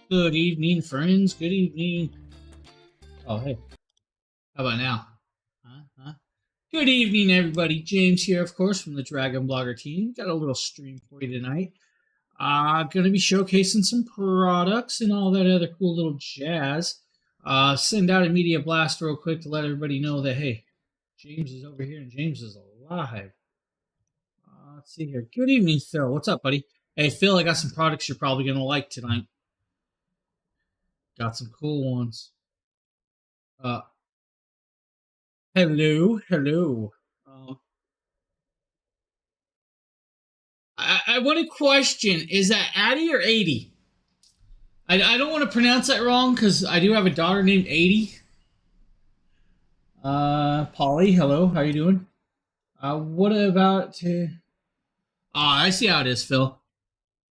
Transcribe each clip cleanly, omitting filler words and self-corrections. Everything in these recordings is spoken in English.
Good evening, friends. Good evening. Oh, hey. How about now? Huh? Good evening, everybody. James here, of course, from the Dragon Blogger team. Got a little stream for you tonight. Gonna be showcasing some products and all that other cool little jazz. Send out a media blast real quick to let everybody know that, hey, James is over here and James is alive. Let's see here. Good evening, Phil. What's up, buddy? Hey, Phil, I got some products you're probably gonna like tonight. Got some cool ones. Hello. I want to question: is that Addie or 80? I don't want to pronounce that wrong because I do have a daughter named 80. Polly, hello, how you doing? What about? I see how it is, Phil.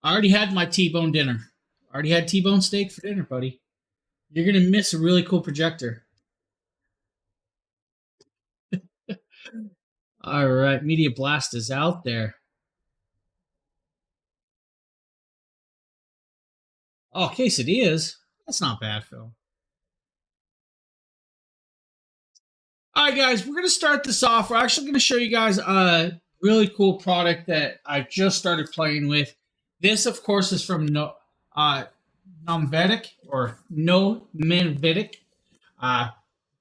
I already had my T-bone dinner. I already had T-bone steak for dinner, buddy. You're gonna miss a really cool projector. All right, Media Blast is out there. Oh, quesadillas. That's not bad, Phil. All right, guys, we're going to start this off. We're actually going to show you guys a really cool product that I just started playing with. This, of course, is from Nomvedic or No Menvedic.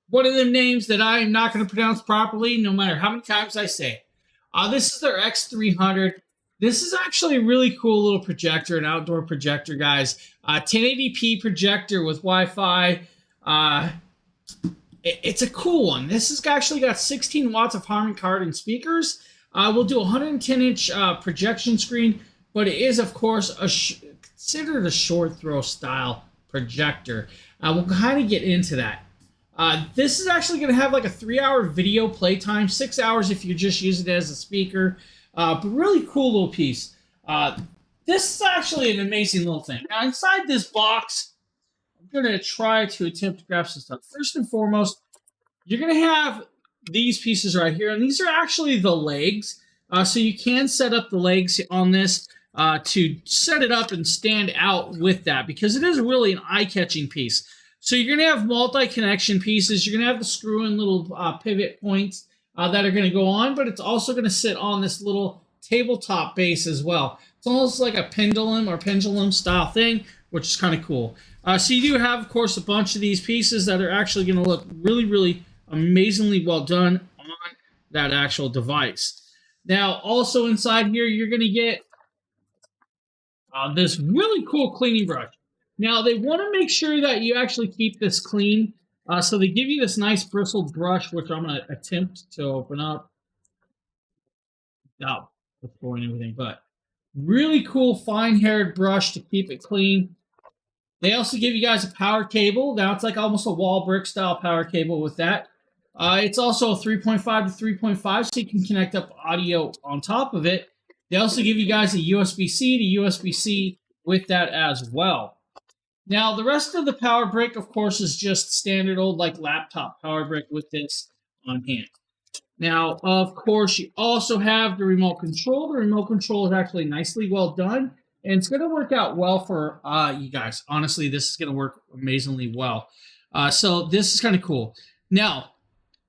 One of them names that I am not going to pronounce properly, no matter how many times I say it. This is their X300. This is actually a really cool little projector, an outdoor projector, guys. 1080p projector with Wi-Fi. It's a cool one. This has actually got 16 watts of Harman Kardon speakers. We'll do a 110-inch projection screen, but it is, of course, considered a short throw style projector. We'll kind of get into that. This is actually going to have like a 3-hour video playtime, 6 hours if you just use it as a speaker. But really cool little piece. This is actually an amazing little thing. Now, inside this box, I'm going to try to attempt to grab some stuff. First and foremost, you're going to have these pieces right here, and these are actually the legs. So you can set up the legs on this to set it up and stand out with that, because it is really an eye-catching piece. So you're going to have multi-connection pieces. You're going to have the screw-in little pivot points that are going to go on, but it's also going to sit on this little tabletop base as well. It's almost like a pendulum or pendulum style thing, which is kind of cool. So you do have, of course, a bunch of these pieces that are actually going to look really, really amazingly well done on that actual device. Now, also inside here, you're going to get this really cool cleaning brush. Now, they want to make sure that you actually keep this clean. So they give you this nice bristled brush, which I'm going to attempt to open up. Oh, before and everything, but really cool fine-haired brush to keep it clean. They also give you guys a power cable. Now it's like almost a wall brick style power cable with that. It's also a 3.5 to 3.5, so you can connect up audio on top of it. They also give you guys a USB-C to USB-C with that as well. Now, the rest of the power brick, of course, is just standard old like laptop power brick with this on hand. Now, of course, you also have the remote control. The remote control is actually nicely well done, and it's going to work out well for you guys. Honestly, this is going to work amazingly well. So this is kind of cool. Now,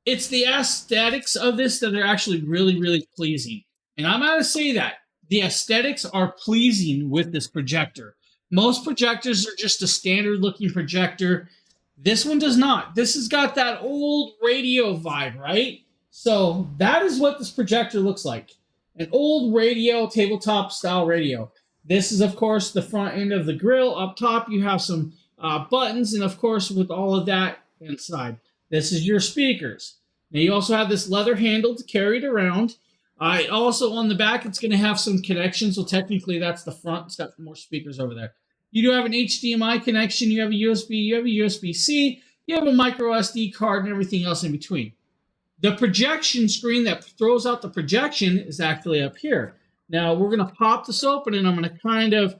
it's the aesthetics of this that are actually really, really pleasing. And I'm going to say that. The aesthetics are pleasing with this projector. Most projectors are just a standard looking projector. This one does not. This has got that old radio vibe, right? So that is what this projector looks like. An old radio, tabletop style radio. This is, of course, the front end of the grill. Up top, you have some buttons, and of course, with all of that inside. This is your speakers. Now, you also have this leather handle to carry it around. Also, on the back, it's going to have some connections. So technically, that's the front. It's got more speakers over there. You do have an HDMI connection. You have a USB. You have a USB-C. You have a micro SD card and everything else in between. The projection screen that throws out the projection is actually up here. Now, we're going to pop this open, and I'm going to kind of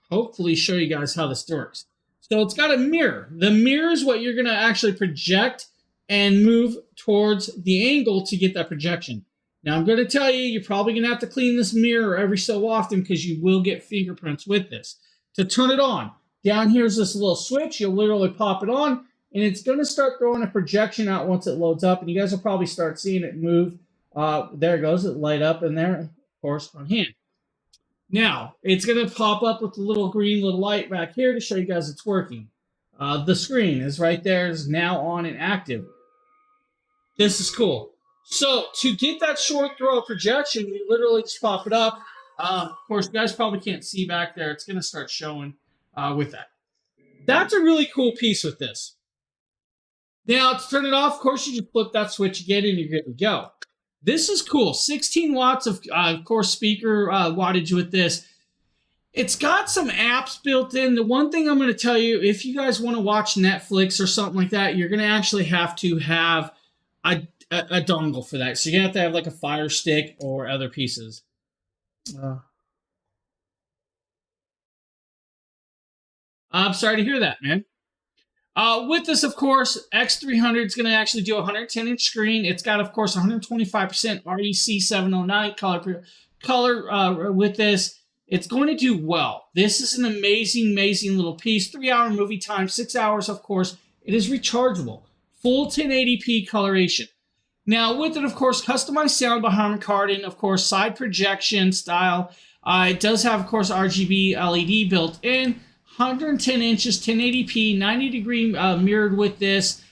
hopefully show you guys how this works. So it's got a mirror. The mirror is what you're going to actually project and move towards the angle to get that projection. Now, I'm going to tell you, you're probably going to have to clean this mirror every so often because you will get fingerprints with this. To turn it on, Down here's this little switch. You'll literally pop it on, and it's going to start throwing a projection out once it loads up, and you guys will probably start seeing it move. There it goes. It light up in there, of course, on hand. Now, it's going to pop up with the little green little light back here to show you guys it's working. The screen is right there, is now on and active. This is cool. So, to get that short throw projection, you literally just pop it up. Of course, you guys probably can't see back there. It's going to start showing with that. That's a really cool piece with this. Now, to turn it off, of course, you just flip that switch again and you're good to go. This is cool. 16 watts of course, speaker wattage with this. It's got some apps built in. The one thing I'm going to tell you, if you guys want to watch Netflix or something like that, you're going to actually have to have a dongle for that. So you're going to have like a Fire Stick or other pieces. I'm sorry to hear that, man. With this, of course, X300 is going to actually do a 110-inch screen. It's got, of course, 125% REC 709 color with this. It's going to do well. This is an amazing, amazing little piece. 3-hour movie time, 6 hours, of course. It is rechargeable. Full 1080p coloration. Now, with it, of course, customized sound behind the card and, of course, side projection style. It does have, of course, RGB LED built in. 110 inches, 1080p, 90-degree mirrored with this.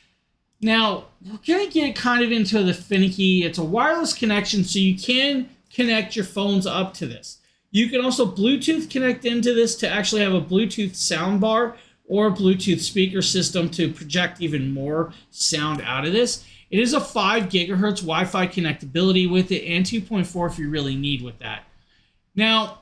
Now, we're going to get kind of into the finicky. It's a wireless connection, so you can connect your phones up to this. You can also Bluetooth connect into this to actually have a Bluetooth soundbar or a Bluetooth speaker system to project even more sound out of this. It is a 5 gigahertz Wi-Fi connectability with it and 2.4 if you really need with that. Now,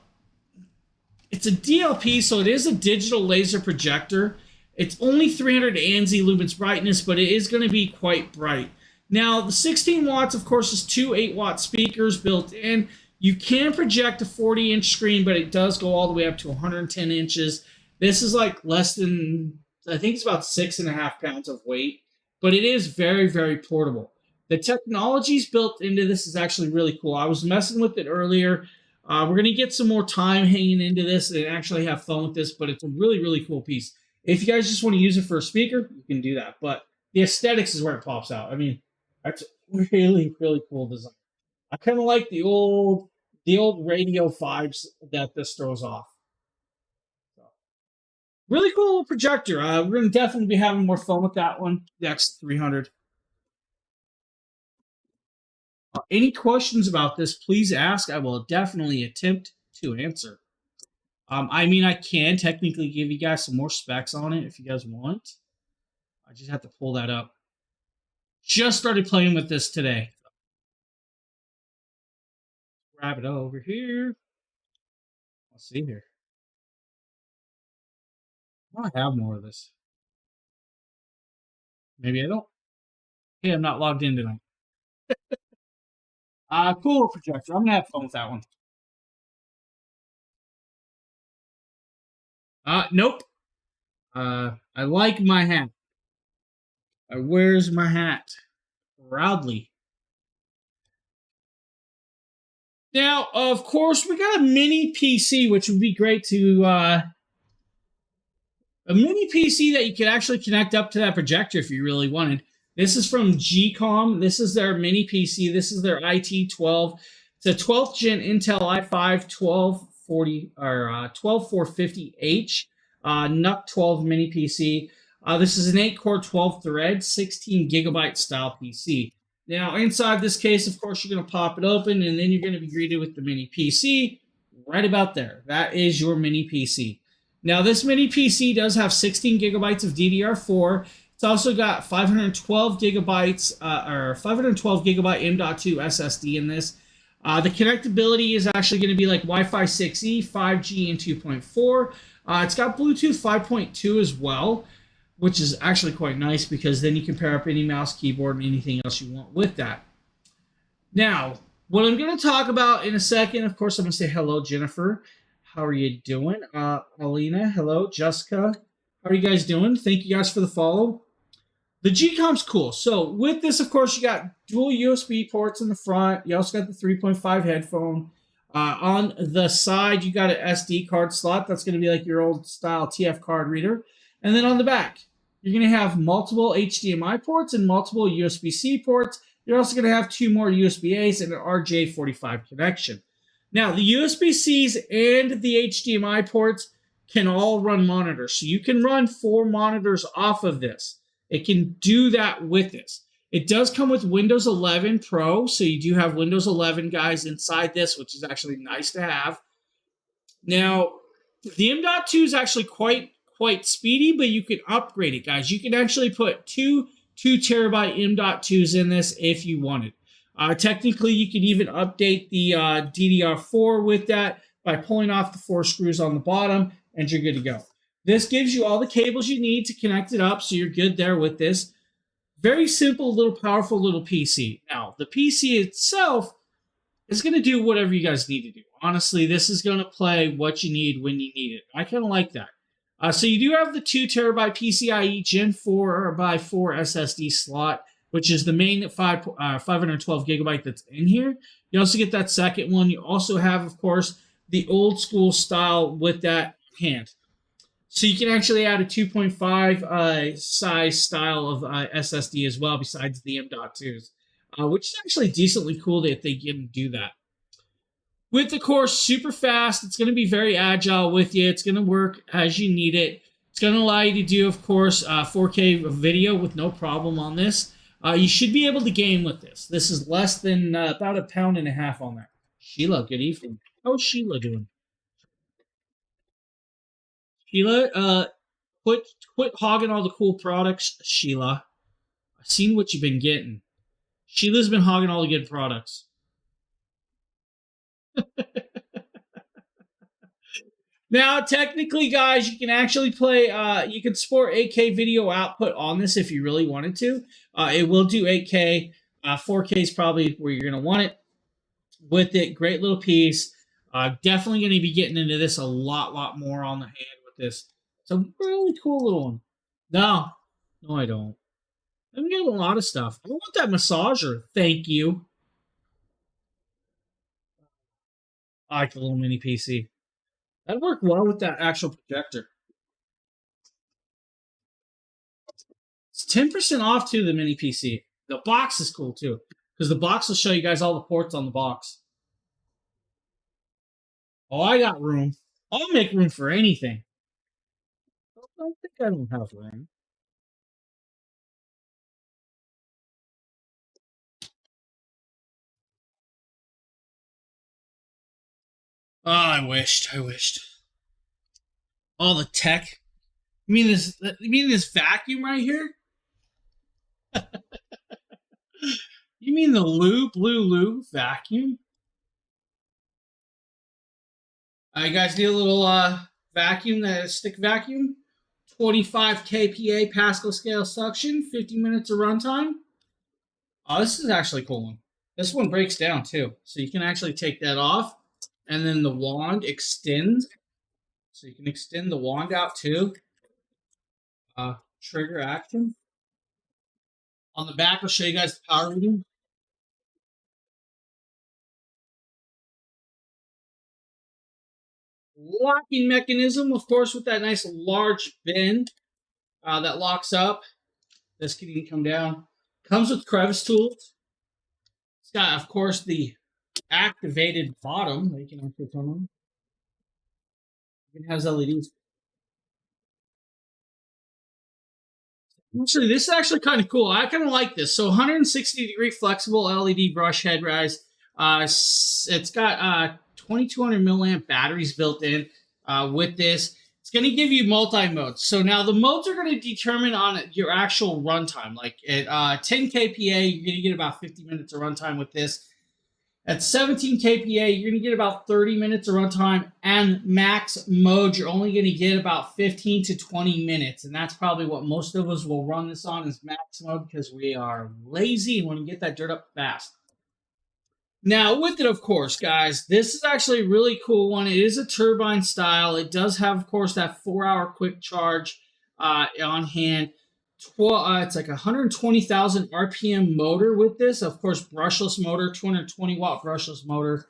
it's a DLP, so it is a digital laser projector. It's only 300 ANSI lumens brightness, but it is going to be quite bright. Now, the 16 watts, of course, is 2 8-watt speakers built in. You can project a 40-inch screen, but it does go all the way up to 110 inches. This is like less than, I think it's about 6.5 pounds of weight, but it is very, very portable. The technologies built into this is actually really cool. I was messing with it earlier. We're going to get some more time hanging into this and actually have fun with this, but it's a really, really cool piece. If you guys just want to use it for a speaker, you can do that. But the aesthetics is where it pops out. I mean, that's really, really cool design. I kind of like the old radio vibes that this throws off. So, really cool little projector. We're going to definitely be having more fun with that one. The X300. Any questions about this, please ask. I will definitely attempt to answer. I mean, I can technically give you guys some more specs on it if you guys want. I just have to pull that up. Just started playing with this today. Grab it over here. Let's see here. I have more of this. Maybe I don't. Hey, I'm not logged in tonight. Cool projector. I'm gonna have fun with that one. Nope. I like my hat. Where's my hat? Proudly. Now, of course, we got a mini PC, which would be great to a mini PC that you could actually connect up to that projector if you really wanted. This is from GCOM. This is their mini PC. This is their IT12. It's a 12th gen Intel i5 12440 or 12450H NUC 12 mini PC. This is an 8-core 12-thread 16 gigabyte style PC. Now, inside this case, of course, you're going to pop it open, and then you're going to be greeted with the mini PC right about there. That is your mini PC. Now, this mini PC does have 16 gigabytes of DDR4. It's also got 512 gigabytes or 512 gigabyte M.2 SSD in this. The connectability is actually going to be like Wi-Fi 6E, 5G, and 2.4. It's got Bluetooth 5.2 as well, which is actually quite nice because then you can pair up any mouse, keyboard, and anything else you want with that. Now, what I'm going to talk about in a second, of course, I'm going to say hello, Jennifer. How are you doing? Alina, hello. Jessica, how are you guys doing? Thank you guys for the follow. The GCOM's cool. So with this, of course, you got dual USB ports in the front. You also got the 3.5 headphone. On the side, you got an SD card slot. That's going to be like your old style TF card reader. And then on the back, you're going to have multiple HDMI ports and multiple USB-C ports. You're also going to have 2 more USB-A's and an RJ45 connection. Now, the USB-Cs and the HDMI ports can all run monitors. So you can run 4 monitors off of this. It can do that with this. It does come with Windows 11 Pro, so you do have Windows 11 guys inside this, which is actually nice to have. Now, the M.2 is actually quite speedy, but you can upgrade it, guys. You can actually put two terabyte M.2s in this if you wanted. Technically, you can even update the DDR4 with that by pulling off the 4 screws on the bottom, and you're good to go. This gives you all the cables you need to connect it up, so you're good there with this. Very simple, little powerful little PC. Now, the PC itself is going to do whatever you guys need to do. Honestly, this is going to play what you need when you need it. I kind of like that. So you do have the 2 terabyte PCIe Gen 4x4 SSD slot, which is the main 512 gigabyte that's in here. You also get that second one. You also have, of course, the old school style with that hand. So you can actually add a 2.5 size style of SSD as well, besides the M.2s, which is actually decently cool that they can do that. With the course, super fast. It's going to be very agile with you. It's going to work as you need it. It's going to allow you to do, of course, 4K video with no problem on this. You should be able to game with this. This is less than about £1.5 pounds on that. Sheila, good evening. How's Sheila doing? Sheila, quit hogging all the cool products, Sheila. I've seen what you've been getting. Sheila's been hogging all the good products. Now, technically, guys, you can actually play, you can support 8K video output on this if you really wanted to. It will do 8K. 4K is probably where you're going to want it. With it, great little piece. Definitely going to be getting into this a lot more on the hand with this. It's a really cool little one. No, I don't. I'm getting a lot of stuff. I want that massager. Thank you. I like the little mini PC. That'd work well with that actual projector. It's 10% off to the mini PC. The box is cool too, because the box will show you guys all the ports on the box. Oh, I got room. I'll make room for anything. I don't think I don't have room. Oh, I wished. All the tech. You mean this vacuum right here? You mean the Blue Lou vacuum? You guys need a little vacuum, that stick vacuum. 25 kPa Pascal scale suction, 50 minutes of runtime. Oh, this is actually a cool one. This one breaks down too. So you can actually take that off, and then the wand extends. So you can extend the wand out too. Trigger action. On the back, I'll show you guys the power reading. Locking mechanism, of course, with that nice large bin that locks up. This can even come down. Comes with crevice tools. It's got, of course, the activated bottom that you can actually turn on. It has LEDs. Actually, this is actually kind of cool. I kind of like this. So 160-degree flexible LED brush head rise. It's got 2200 milliamp batteries built in with this. It's going to give you multi-modes. So now the modes are going to determine on your actual runtime. Like at 10 kPa, you're going to get about 50 minutes of runtime with this. At 17 kPa, you're going to get about 30 minutes of runtime. And max mode, you're only going to get about 15 to 20 minutes. And that's probably what most of us will run this on, is max mode, because we are lazy and want to get that dirt up fast. Now, with it, of course, guys, this is actually a really cool one. It is a turbine style. It does have, of course, that 4-hour quick charge on hand. It's like 120,000 RPM motor with this. Of course, brushless motor, 220-watt brushless motor.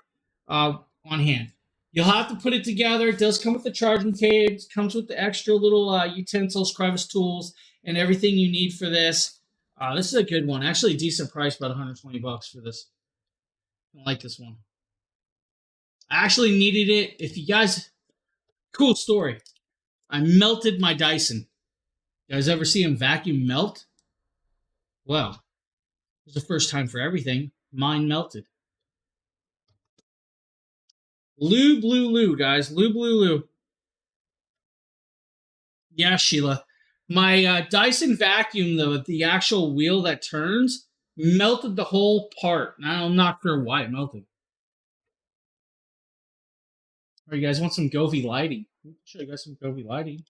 on hand. You'll have to put it together. It does come with the charging cable. It comes with the extra little utensils, crevice tools, and everything you need for this. This is a good one. Actually, a decent price, about 120 bucks for this. I like this one. I actually needed it. If you guys, cool story. I melted my Dyson. You guys ever see him vacuum melt? Well, it was the first time for everything. Mine melted. Lou, guys. Lou. Yeah, Sheila. My Dyson vacuum, though, the actual wheel that turns, melted the whole part. I'm not sure why it melted. All right, you guys want some Govee lighting? I'll show you guys some Govee lighting.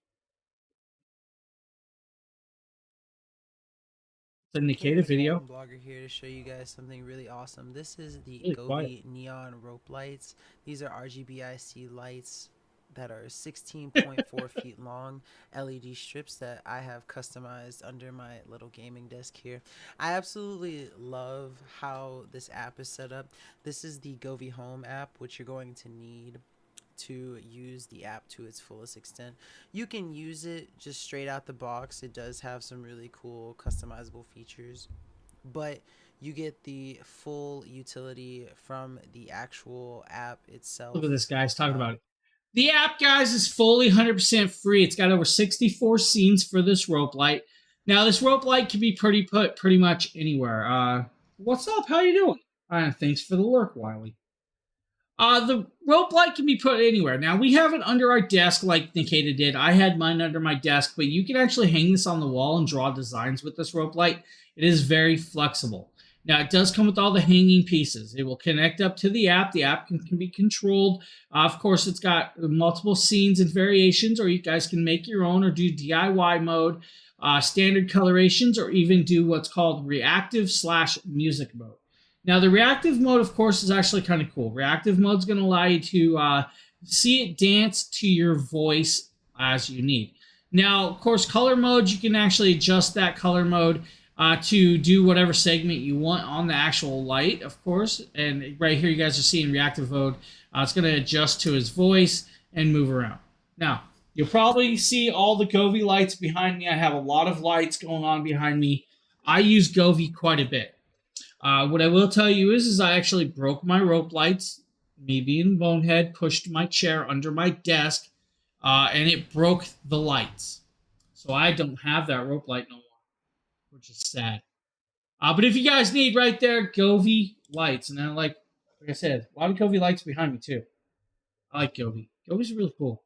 It's a Nikita video. Blogger here to show you guys something really awesome. This is the Govee neon rope lights. These are RGBIC lights that are 16.4 feet long, LED strips that I have customized under my little gaming desk here. I absolutely love how this app is set up. This is the Govee Home app, which you're going to need to use the app to its fullest extent. You can use it just straight out the box. It does have some really cool customizable features, but you get the full utility from the actual app itself. Look at this, guys, talking about it. The app, guys, is fully 100% free. It's got over 64 scenes for this rope light. Now, this rope light can be put pretty much anywhere. What's up? How you doing? Thanks for the lurk, Wiley. The rope light can be put anywhere. Now, we have it under our desk like Nikita did. I had mine under my desk, but you can actually hang this on the wall and draw designs with this rope light. It is very flexible. Now, it does come with all the hanging pieces. It will connect up to the app. The app can be controlled. Of course, it's got multiple scenes and variations, or you guys can make your own or do DIY mode, standard colorations, or even do what's called reactive/music mode. Now, the reactive mode, of course, is actually kind of cool. Reactive mode is going to allow you to see it dance to your voice as you need. Now, of course, color mode, you can actually adjust that color mode to do whatever segment you want on the actual light, of course. And right here, you guys are seeing reactive mode. It's going to adjust to his voice and move around. Now, you'll probably see all the Govee lights behind me. I have a lot of lights going on behind me. I use Govee quite a bit. What I will tell you is I actually broke my rope lights. Me being bonehead, pushed my chair under my desk, and it broke the lights. So I don't have that rope light no more, which is sad. But if you guys need right there, Govee lights. And then, like I said, a lot of Govee lights behind me, too. I like Govee. Govee's really cool.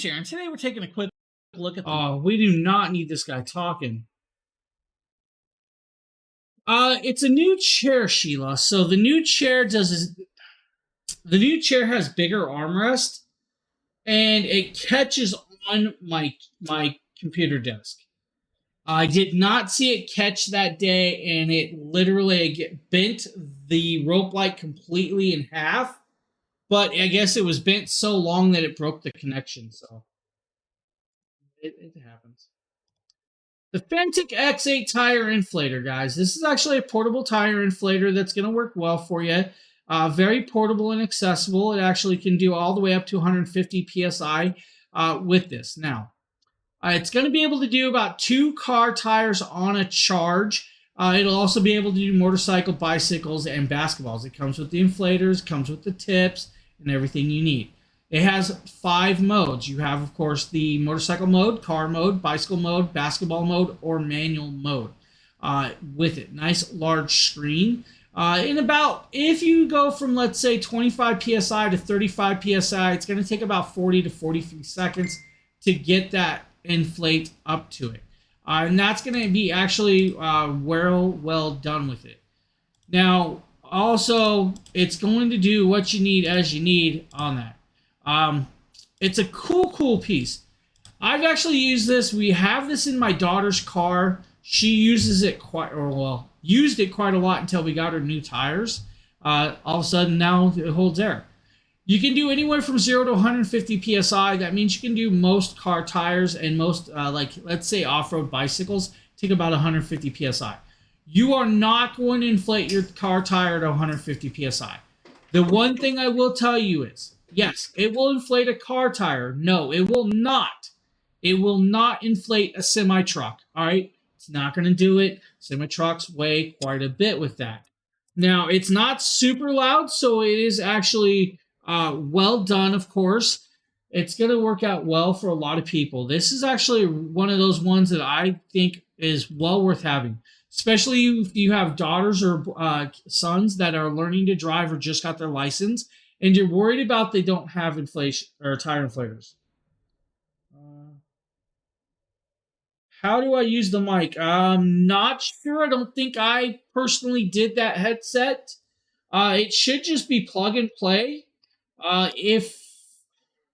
And today we're taking a quick look at we do not need this guy talking. It's a new chair, Sheila. So the new chair has bigger armrest, and it catches on my computer desk. I did not see it catch that day, and it literally bent the rope light completely in half. But I guess it was bent so long that it broke the connection. So it happens. The Fantic X8 tire inflator, guys. This is actually a portable tire inflator that's going to work well for you. Very portable and accessible. It actually can do all the way up to 150 PSI with this. Now, it's going to be able to do about 2 car tires on a charge. It'll also be able to do motorcycle, bicycles, and basketballs. It comes with the inflators, comes with the tips, and everything you need. It has 5 modes. You have, of course, the motorcycle mode, car mode, bicycle mode, basketball mode, or manual mode with it. Nice large screen. If you go from, let's say, 25 PSI to 35 PSI, it's going to take about 40 to 43 seconds to get that inflate up to it. And that's going to be actually well done with it. Now, also, it's going to do what you need as you need on that. It's a cool piece. I've actually used this. We have this in my daughter's car. She uses it used it quite a lot until we got her new tires. All of a sudden now it holds air. You can do anywhere from 0 to 150 PSI. That means you can do most car tires, and most, let's say off-road bicycles take about 150 PSI. You are not going to inflate your car tire to 150 PSI. The one thing I will tell you is, yes, it will inflate a car tire. No, it will not. It will not inflate a semi truck. All right, it's not going to do it. Semi trucks weigh quite a bit with that. Now, it's not super loud, so it is actually well done. Of course, it's going to work out well for a lot of people. This is actually one of those ones that I think is well worth having, especially if you have daughters or sons that are learning to drive or just got their license, and you're worried about they don't have inflation or tire inflators. How do I use the mic? I'm not sure. I don't think I personally did that headset. It should just be plug and play. If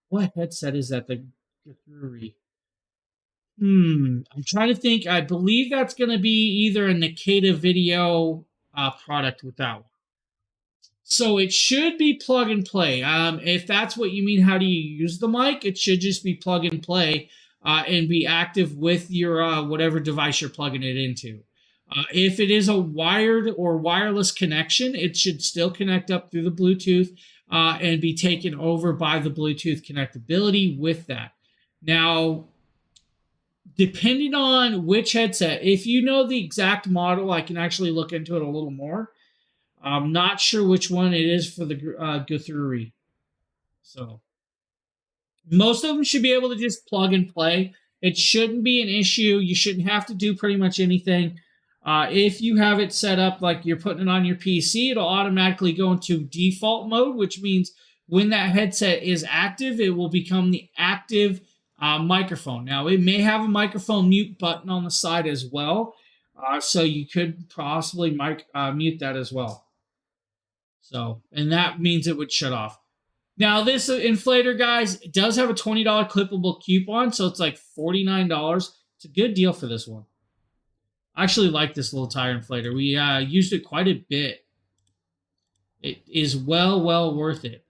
what headset is that? The Guthrie. I'm trying to think. I believe that's going to be either a Nikita Video product with that one. So it should be plug and play. If that's what you mean, how do you use the mic? It should just be plug and play and be active with your whatever device you're plugging it into. If it is a wired or wireless connection, it should still connect up through the Bluetooth and be taken over by the Bluetooth connectability with that. Now, depending on which headset, if you know the exact model, I can actually look into it a little more. I'm not sure which one it is for the Guthrie. So most of them should be able to just plug and play. It shouldn't be an issue. You shouldn't have to do pretty much anything. If you have it set up like you're putting it on your PC, it'll automatically go into default mode, which means when that headset is active, it will become the active microphone. Now, it may have a microphone mute button on the side as well, so you could possibly mute that as well. So, and that means it would shut off. Now, this inflator, guys, it does have a $20 clippable coupon, so it's like $49. It's a good deal for this one. I actually like this little tire inflator. We used it quite a bit. It is well worth it.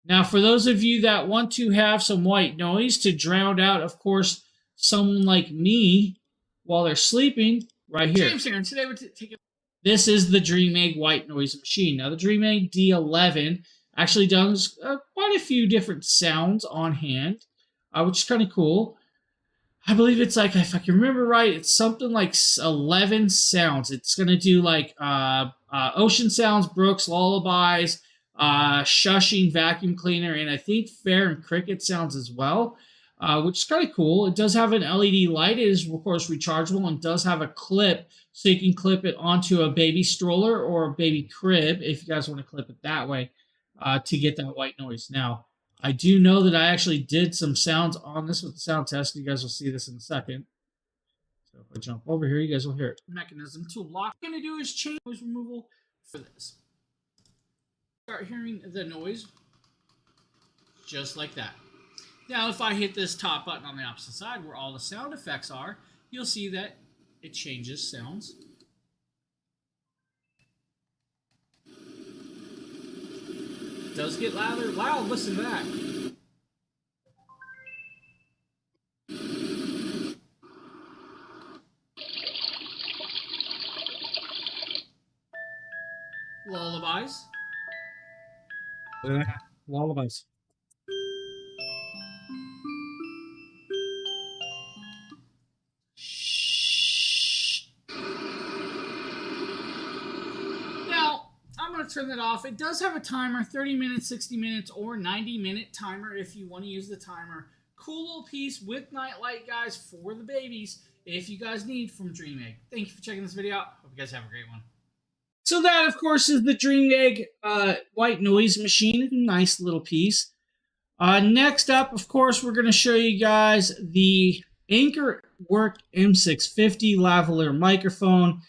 Now, for those of you that want to have some white noise to drown out, of course, someone like me while they're sleeping, right here. James here, and today we're taking. This is the DreamEgg white noise machine. Now, the DreamEgg D11 actually does quite a few different sounds on hand, which is kind of cool. I believe it's like, if I can remember right, it's something like 11 sounds. It's going to do like ocean sounds, brooks, lullabies, shushing, vacuum cleaner, and I think fair and cricket sounds as well, which is kind of cool. It does have an LED light. It is, of course, rechargeable and does have a clip, so you can clip it onto a baby stroller or a baby crib if you guys want to clip it that way to get that white noise. Now, I do know that I actually did some sounds on this with the sound test. You guys will see this in a second. So if I jump over here, you guys will hear it. Mechanism to lock. What I'm going to do is change noise removal for this. Start hearing the noise just like that. Now, if I hit this top button on the opposite side where all the sound effects are, you'll see that it changes sounds. It does get louder. Wow, listen to that. Lullabies. Lullabies. Now, I'm going to turn that off. It does have a timer, 30 minutes, 60 minutes, or 90-minute timer if you want to use the timer. Cool little piece with nightlight, guys, for the babies if you guys need from DreamEgg. Thank you for checking this video out. Hope you guys have a great one. So that, of course, is the DreamEgg white noise machine. Nice little piece. Next up, of course, we're going to show you guys the AnkerWork M650 lavalier microphone.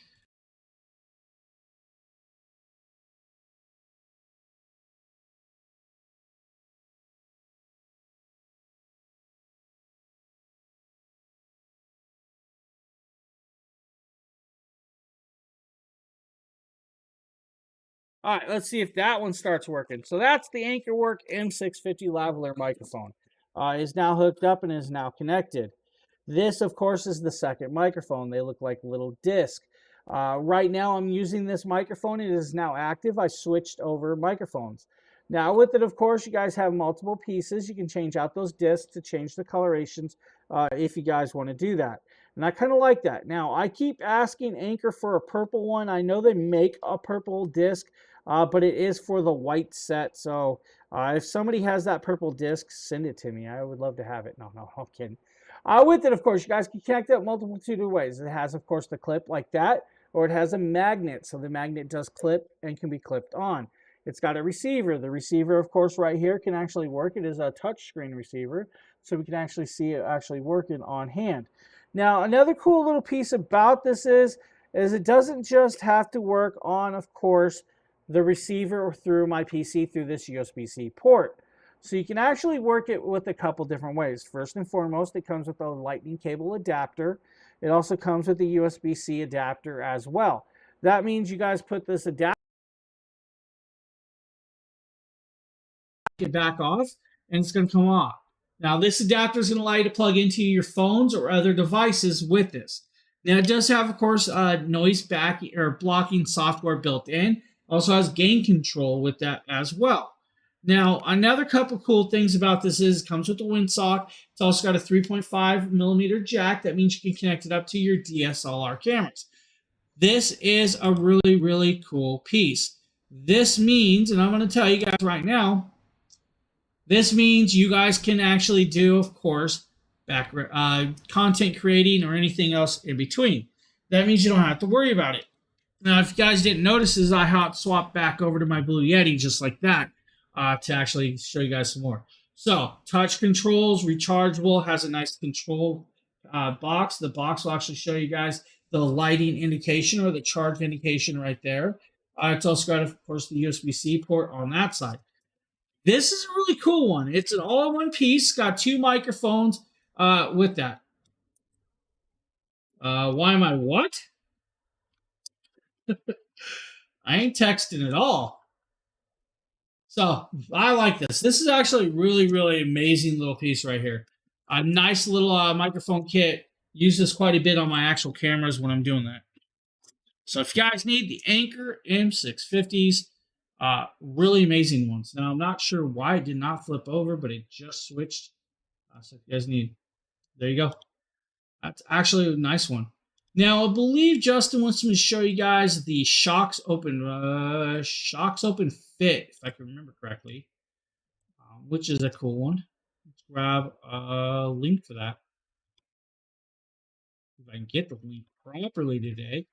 All right, let's see if that one starts working. So that's the AnkerWork M650 lavalier microphone. Is now hooked up and is now connected. This, of course, is the second microphone. They look like a little disc. Right now, I'm using this microphone. It is now active. I switched over microphones. Now, with it, of course, you guys have multiple pieces. You can change out those discs to change the colorations if you guys want to do that. And I kind of like that. Now, I keep asking Anker for a purple one. I know they make a purple disc, but it is for the white set. So if somebody has that purple disc, send it to me. I would love to have it. No, I'm kidding. With it, of course, you guys can connect it multitude of ways. It has, of course, the clip like that, or it has a magnet. So the magnet does clip and can be clipped on. It's got a receiver. The receiver, of course, right here can actually work. It is a touchscreen receiver, so we can actually see it actually working on hand. Now, another cool little piece about this is it doesn't just have to work on, of course, the receiver through my PC through this USB-C port. So you can actually work it with a couple different ways. First and foremost, it comes with a lightning cable adapter. It also comes with the USB-C adapter as well. That means you guys put this adapter back off, and it's going to come off. Now, this adapter is going to allow you to plug into your phones or other devices with this. Now, it does have, of course, noise blocking software built in. Also has gain control with that as well. Now, another couple cool things about this is it comes with the windsock. It's also got a 3.5 millimeter jack. That means you can connect it up to your DSLR cameras. This is a really, really cool piece. This means, and I'm going to tell you guys right now, this means you guys can actually do, of course, content creating or anything else in between. That means you don't have to worry about it. Now, if you guys didn't notice, is I hot swapped back over to my Blue Yeti just like that to actually show you guys some more. So, touch controls, rechargeable, has a nice control box. The box will actually show you guys the lighting indication or the charge indication right there. It's also got, of course, the USB-C port on that side. This is a really cool one. It's an all-in-one piece. Got 2 microphones with that. Why am I what? I ain't texting at all. So I like this. This is actually a really, really amazing little piece right here. A nice little microphone kit. Use this quite a bit on my actual cameras when I'm doing that. So if you guys need the Anker M650s, really amazing ones. Now, I'm not sure why it did not flip over, but it just switched. So if you guys need, there you go. That's actually a nice one. Now, I believe Justin wants me to show you guys the Shocks Open Fit, if I can remember correctly, which is a cool one. Let's grab a link for that. If I can get the link properly today.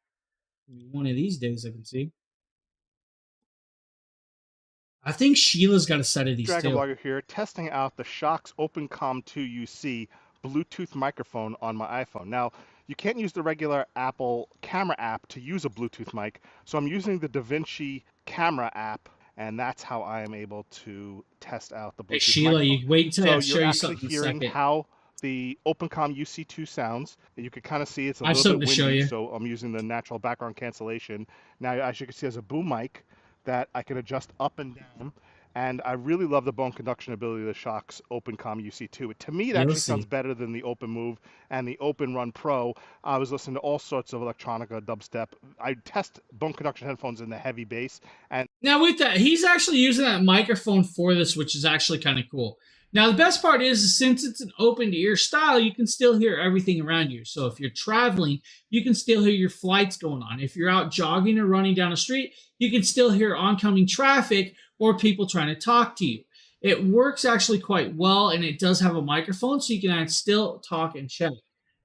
One of these days I can see. I think Sheila's got a set of these Dragon too. Blogger here, testing out the Shocks OpenCom 2 UC Bluetooth microphone on my iPhone. Now, you can't use the regular Apple camera app to use a Bluetooth mic, so I'm using the DaVinci camera app, and that's how I am able to test out the Bluetooth Hey, Sheila, microphone. you wait until I show you're you actually something hearing second. how the OpenCom UC2 sounds. You can kind of see it's a I have little something bit to show windy, you. so I'm using the natural background cancellation. Now, as you can see, there's a boom mic that I can adjust up and down. And I really love the bone conduction ability of the Shocks OpenCom UC2. To me, it actually sounds better than the OpenMove and the OpenRun Pro. I was listening to all sorts of electronica, dubstep. I test bone conduction headphones in the heavy bass. And now with that, he's actually using that microphone for this, which is actually kind of cool. Now, the best part is since it's an open-ear style, you can still hear everything around you. So if you're traveling, you can still hear your flights going on. If you're out jogging or running down the street, you can still hear oncoming traffic or people trying to talk to you. It works actually quite well, and it does have a microphone, so you can still talk and chat.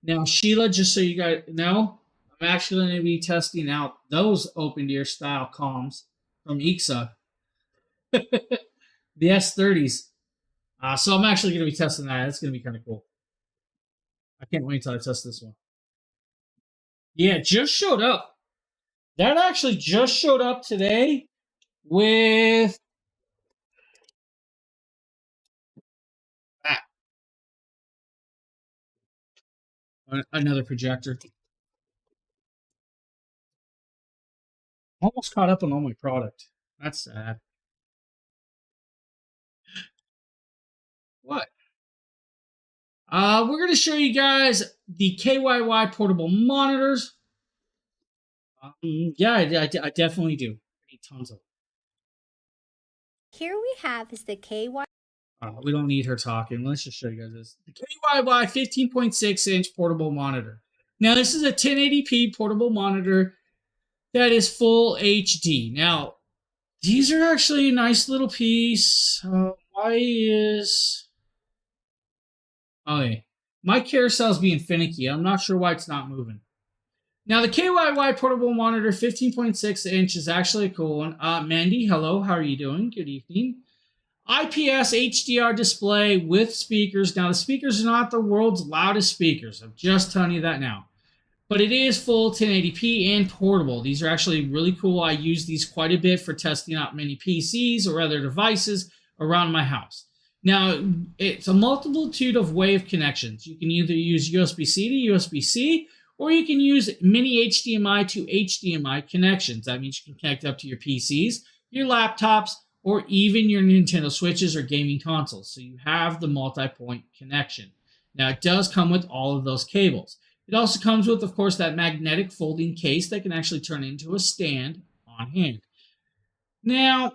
Now, Sheila, just so you guys know, I'm actually going to be testing out those open-ear style comms from Exa. The S30s. So I'm actually going to be testing that. It's going to be kind of cool. I can't wait until I test this one. Yeah, it just showed up. That actually just showed up today with that. Another projector. Almost caught up on all my product. That's sad. What? We're going to show you guys the KYY portable monitors. Yeah, I definitely do. I need tons of. Here we have is the KY. We don't need her talking. Let's just show you guys this. The KYY 15.6-inch portable monitor. Now, this is a 1080p portable monitor that is full HD. Now, these are actually a nice little piece. Why is... Okay. My carousel's being finicky. I'm not sure why it's not moving. Now, the KYY portable monitor 15.6 inch is actually a cool one. Mandy, hello. How are you doing? Good evening. IPS HDR display with speakers. Now, the speakers are not the world's loudest speakers. I'm just telling you that now. But it is full 1080p and portable. These are actually really cool. I use these quite a bit for testing out many PCs or other devices around my house. Now, it's a multitude of wave connections. You can either use USB-C to USB-C, or you can use mini HDMI to HDMI connections. That means you can connect up to your PCs, your laptops, or even your Nintendo Switches or gaming consoles. So you have the multi-point connection. Now, it does come with all of those cables. It also comes with, of course, that magnetic folding case that can actually turn into a stand on hand. Now,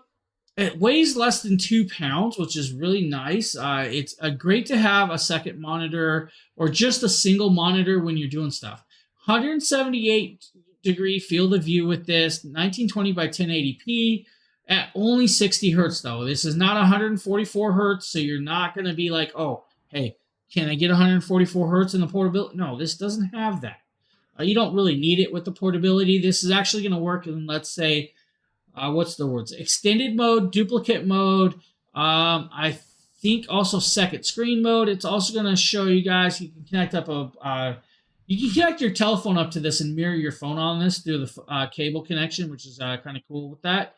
it weighs less than 2 pounds, which is really nice. It's great to have a second monitor or just a single monitor when you're doing stuff. 178-degree field of view with this, 1920 by 1080p at only 60 hertz, though. This is not 144 hertz, so you're not going to be like, oh, hey, can I get 144 hertz in the portability? No, this doesn't have that. You don't really need it with the portability. This is actually going to work in, let's say, what's the words? Extended mode, duplicate mode. I think also second screen mode. It's also going to show you guys you can connect up you can connect your telephone up to this and mirror your phone on this through the cable connection, which is kind of cool with that.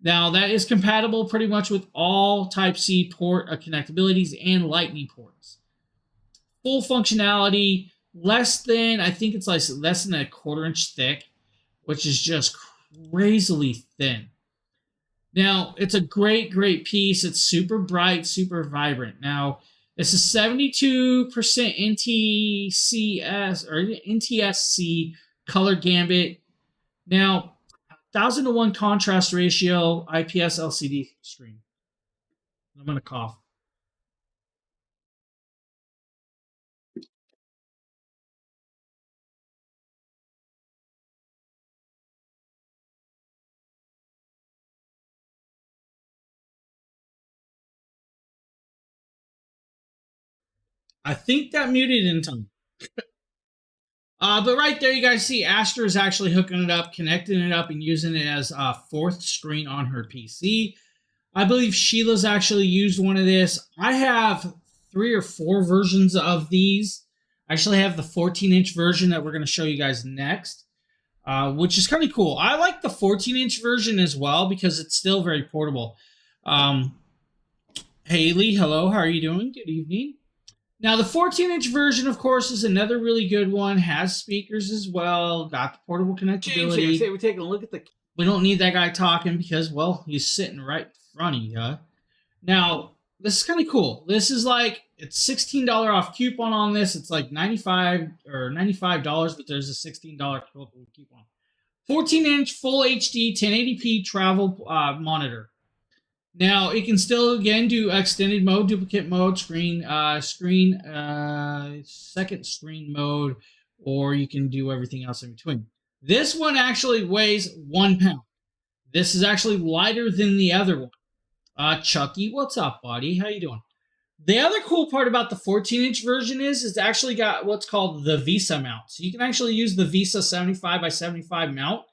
Now, that is compatible pretty much with all Type-C port connectabilities and Lightning ports. Full functionality, I think it's like less than a 1/4 inch thick, which is just crazily thin. Now, it's a great piece. It's super bright, super vibrant. Now, this is 72% NTCS or NTSC color gambit. Now, 1000:1 contrast ratio IPS LCD screen. I'm going to cough. I think that muted in time. But right there, you guys see Astra is actually hooking it up, connecting it up, and using it as a fourth screen on her PC. I believe Sheila's actually used one of this. I have 3 or 4 versions of these. I actually have the 14-inch version that we're going to show you guys next, which is kind of cool. I like the 14-inch version as well because it's still very portable. Haley, hello. How are you doing? Good evening. Now, the 14-inch version, of course, is another really good one. Has speakers as well. Got the portable connectability. We're taking a look at the... We don't need that guy talking because, well, he's sitting right in front of you. Now, this is kind of cool. This is like, it's $16 off coupon on this. It's like $95, but there's a $16 coupon. 14-inch full HD 1080p travel monitor. Now, it can still, again, do extended mode, duplicate mode, second screen mode, or you can do everything else in between. This one actually weighs 1 pound. This is actually lighter than the other one. Chucky, what's up, buddy? How you doing? The other cool part about the 14-inch version is it's actually got what's called the VESA mount. So you can actually use the VESA 75 by 75 mount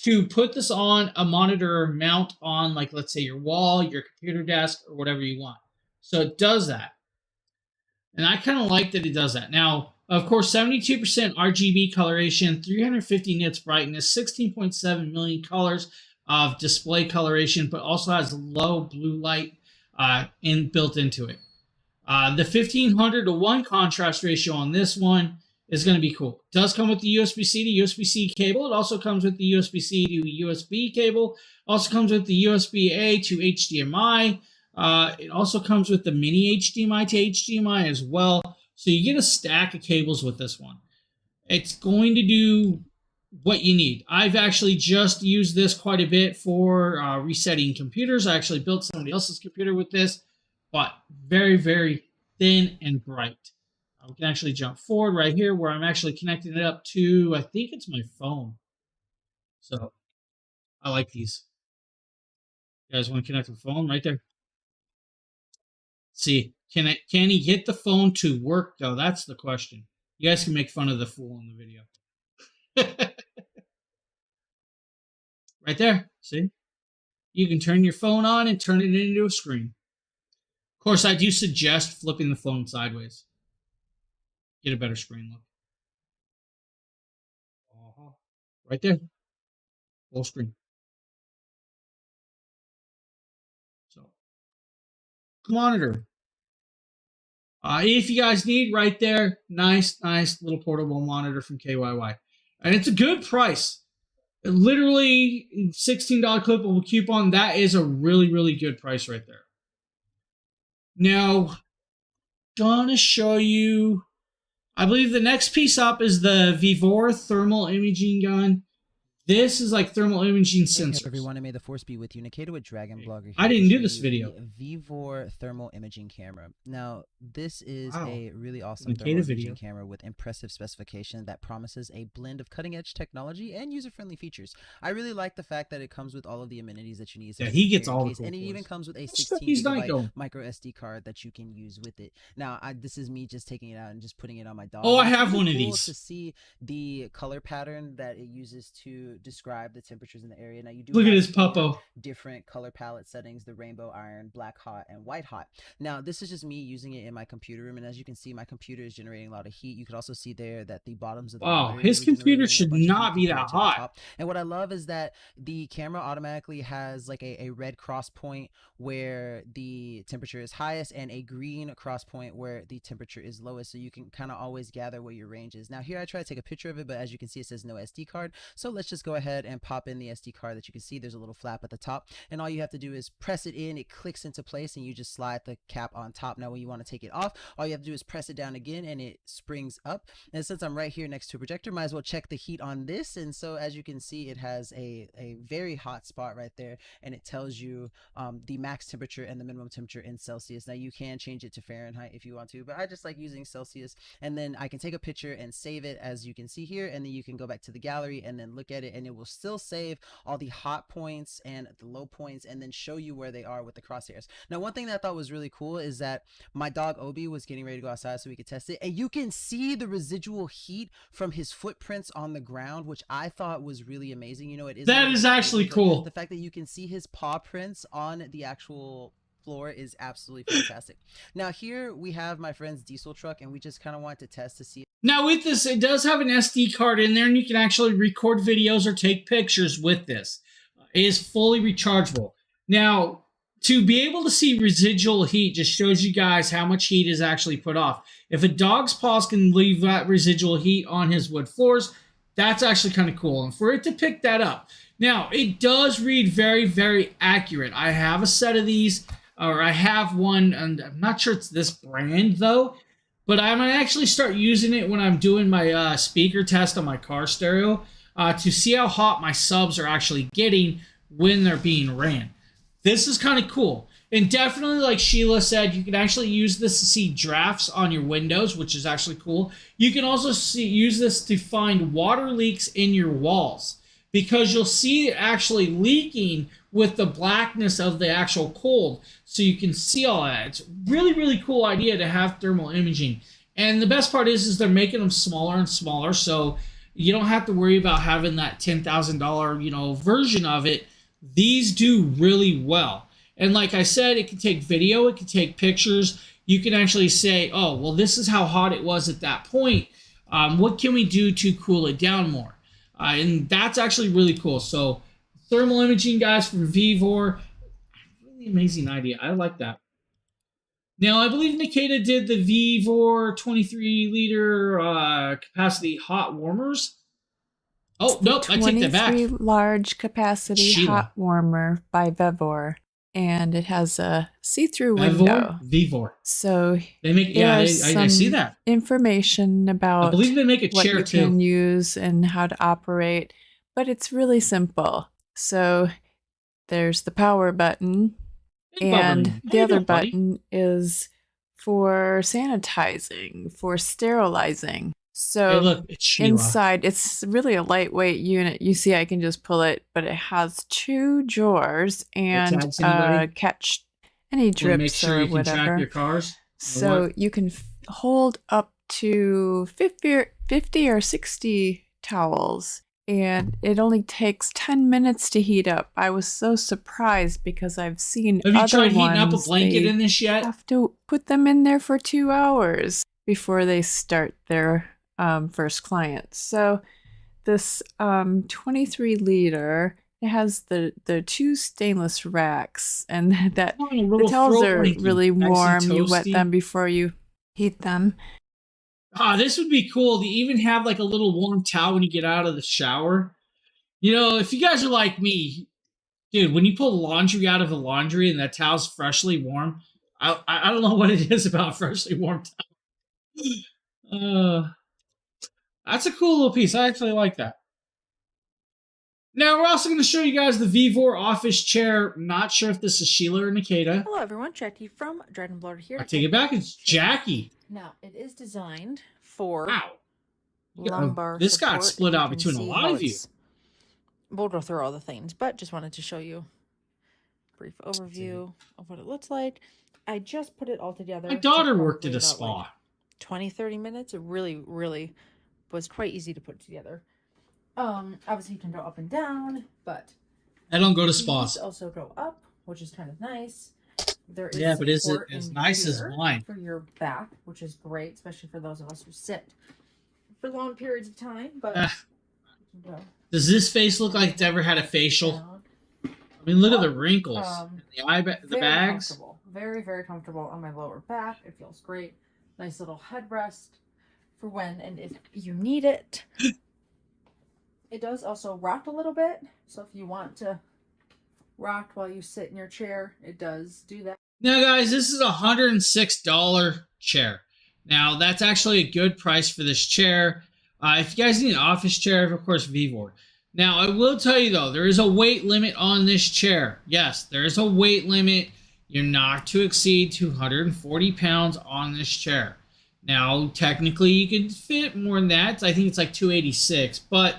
to put this on a monitor mount on, like, let's say your wall, your computer desk, or whatever you want. So it does that. And I kind of like that it does that. Now, of course, 72% RGB coloration, 350 nits brightness, 16.7 million colors of display coloration, but also has low blue light built into it. The 1500:1 contrast ratio on this one is going to be cool. It does come with the USB-C to USB-C cable. It also comes with the USB-C to USB cable. Also comes with the USB-A to HDMI. It also comes with the mini HDMI to HDMI as well. So you get a stack of cables with this one. It's going to do what you need. I've actually just used this quite a bit for resetting computers. I actually built somebody else's computer with this, but very, very thin and bright. We can actually jump forward right here where I'm actually connecting it up to, I think it's my phone. So I like these. You guys want to connect the phone right there? See, can he get the phone to work though? That's the question. You guys can make fun of the fool in the video. Right there, see? You can turn your phone on and turn it into a screen. Of course, I do suggest flipping the phone sideways. Get a better screen look. Right there. Full screen. So, monitor. If you guys need, right there, nice little portable monitor from KYY. And it's a good price. Literally, $16 clippable coupon. That is a really good price right there. Now, gonna show you, I believe the next piece up is the Vivore thermal imaging gun. This is like thermal imaging sensors. Hey everyone, and may the force be with you. Nikita with Dragon Blogger here. I didn't do this video. Vivore thermal imaging camera. Now, this is a really awesome Nikita thermal imaging camera with impressive specification that promises a blend of cutting-edge technology and user-friendly features. I really like the fact that it comes with all of the amenities that you need. Yeah, he gets all the cool and it even toys. comes with a 16GB micro SD card that you can use with it. Now, this is me just taking it out and just putting it on my dog. Oh, I it's have really one of cool these. To see the color pattern that it uses to describe the temperatures in the area. Now you do look at his puppo. Different color palette settings: the rainbow, iron, black hot, and white hot. Now this is just me using it in my computer room, and as you can see, my computer is generating a lot of heat. You could also see there that the bottoms of the wow, his computer should not be that hot. And what I love is that the camera automatically has like a red cross point where the temperature is highest and a green cross point where the temperature is lowest, so you can kind of always gather what your range is. Now here I try to take a picture of it, but as you can see, it says no SD card. So let's just go ahead and pop in the SD card. That you can see there's a little flap at the top, and all you have to do is press it in. It clicks into place, and you just slide the cap on top. Now when you want to take it off, all you have to do is press it down again, and it springs up. And since I'm right here next to a projector, might as well check the heat on this. And so as you can see, it has a very hot spot right there, and it tells you the max temperature and the minimum temperature in Celsius. Now you can change it to Fahrenheit if you want to, but I just like using Celsius. And then I can take a picture and save it, as you can see here, and then you can go back to the gallery and then look at it, and it will still save all the hot points and the low points, and then show you where they are with the crosshairs. Now one thing that I thought was really cool is that my dog Obi was getting ready to go outside so we could test it, and you can see the residual heat from his footprints on the ground, which I thought was really amazing. You know, it is, that is actually cool. The fact that you can see his paw prints on the actual floor is absolutely fantastic. Now here we have my friend's diesel truck, and we just kind of wanted to test to see. Now with this, it does have an SD card in there, and you can actually record videos or take pictures with this. It is fully rechargeable. Now, to be able to see residual heat just shows you guys how much heat is actually put off. If a dog's paws can leave that residual heat on his wood floors, that's actually kind of cool. And for it to pick that up. Now, it does read very accurate. I have a set of these, or I have one, and I'm not sure it's this brand though, but I'm going to actually start using it when I'm doing my speaker test on my car stereo to see how hot my subs are actually getting when they're being ran. This is kind of cool. And definitely, like Sheila said, you can actually use this to see drafts on your windows, which is actually cool. You can also use this to find water leaks in your walls, because you'll see it actually leaking with the blackness of the actual cold, so you can see all that. It's really cool idea to have thermal imaging. And the best part is they're making them smaller and smaller, so you don't have to worry about having that $10,000 version of it. These do really well. And like I said, it can take video, it can take pictures. You can actually say, oh, well, this is how hot it was at that point. What can we do to cool it down more? And that's actually really cool. So thermal imaging, guys, from Vivore, really amazing idea. I like that. Now, I believe Nikita did the Vivore 23-liter capacity hot warmers. Oh, nope, I take that back. 23 large capacity Sheila. hot warmer by Vivore. and it has a see-through Vivor? window. Vivor. So They make I see that. Information I about believe they make a what chair you too. can use and how to operate, but it's really simple. So there's the power button, Big and button. the There you other go, buddy. button is for sanitizing, for sterilizing. So Hey, look, it's Sheila. inside, it's really a lightweight unit. You see, I can just pull it, but it has 2 drawers and tags anybody? catch any Wanna drips make sure or you can track whatever. your cars. So what? you can hold up to 50 or 60 towels, and it only takes 10 minutes to heat up. I was so surprised because I've seen Have you other tried heating up a ones, blanket they in this yet? have to put them in there for 2 hours before they start their first client. So this 23 liter, it has the 2 stainless racks, and that Oh, a the little towels throat are blankie. really Nice and warm. You wet toasty. them before you heat them. Ah, this would be cool to even have like a little warm towel when you get out of the shower. You know, if you guys are like me, dude, when you pull laundry out of the laundry and that towel's freshly warm, I don't know what it is about freshly warm towel. That's a cool little piece. I actually like that. Now, we're also going to show you guys the Vivor office chair. Not sure if this is Sheila or Nikita. Hello everyone, Jackie from Dread and Bloater here. I take it back. It's Jackie. Now, it is designed for Wow. lumbar This got support, split and you out can between a see lot how of you. it's- We'll go through all the things, but just wanted to show you a brief overview of what it looks like. I just put it all together. My Took daughter worked probably at a about, spa. like, 20-30 minutes. It really was quite easy to put together. Obviously you can go up and down, but I don't go to these spas. also go up, which is kind of nice. There is Yeah, but is it support as in nice as here mine? for your back, which is great, especially for those of us who sit for long periods of time. But you can go Does this face look like it's ever had a facial? down. I mean, look at the wrinkles. The the Very bags. comfortable. Very comfortable on my lower back. It feels great. Nice little headrest for when and if you need it. It does also rock a little bit, so if you want to rock while you sit in your chair, it does do that. Now, guys, this is a $106 chair. Now, that's actually a good price for this chair. If you guys need an office chair, of course, Vivor. Now, I will tell you, though, there is a weight limit on this chair. Yes, there is a weight limit. You're not to exceed 240 pounds on this chair. Now, technically, you could fit more than that. I think it's like 286, but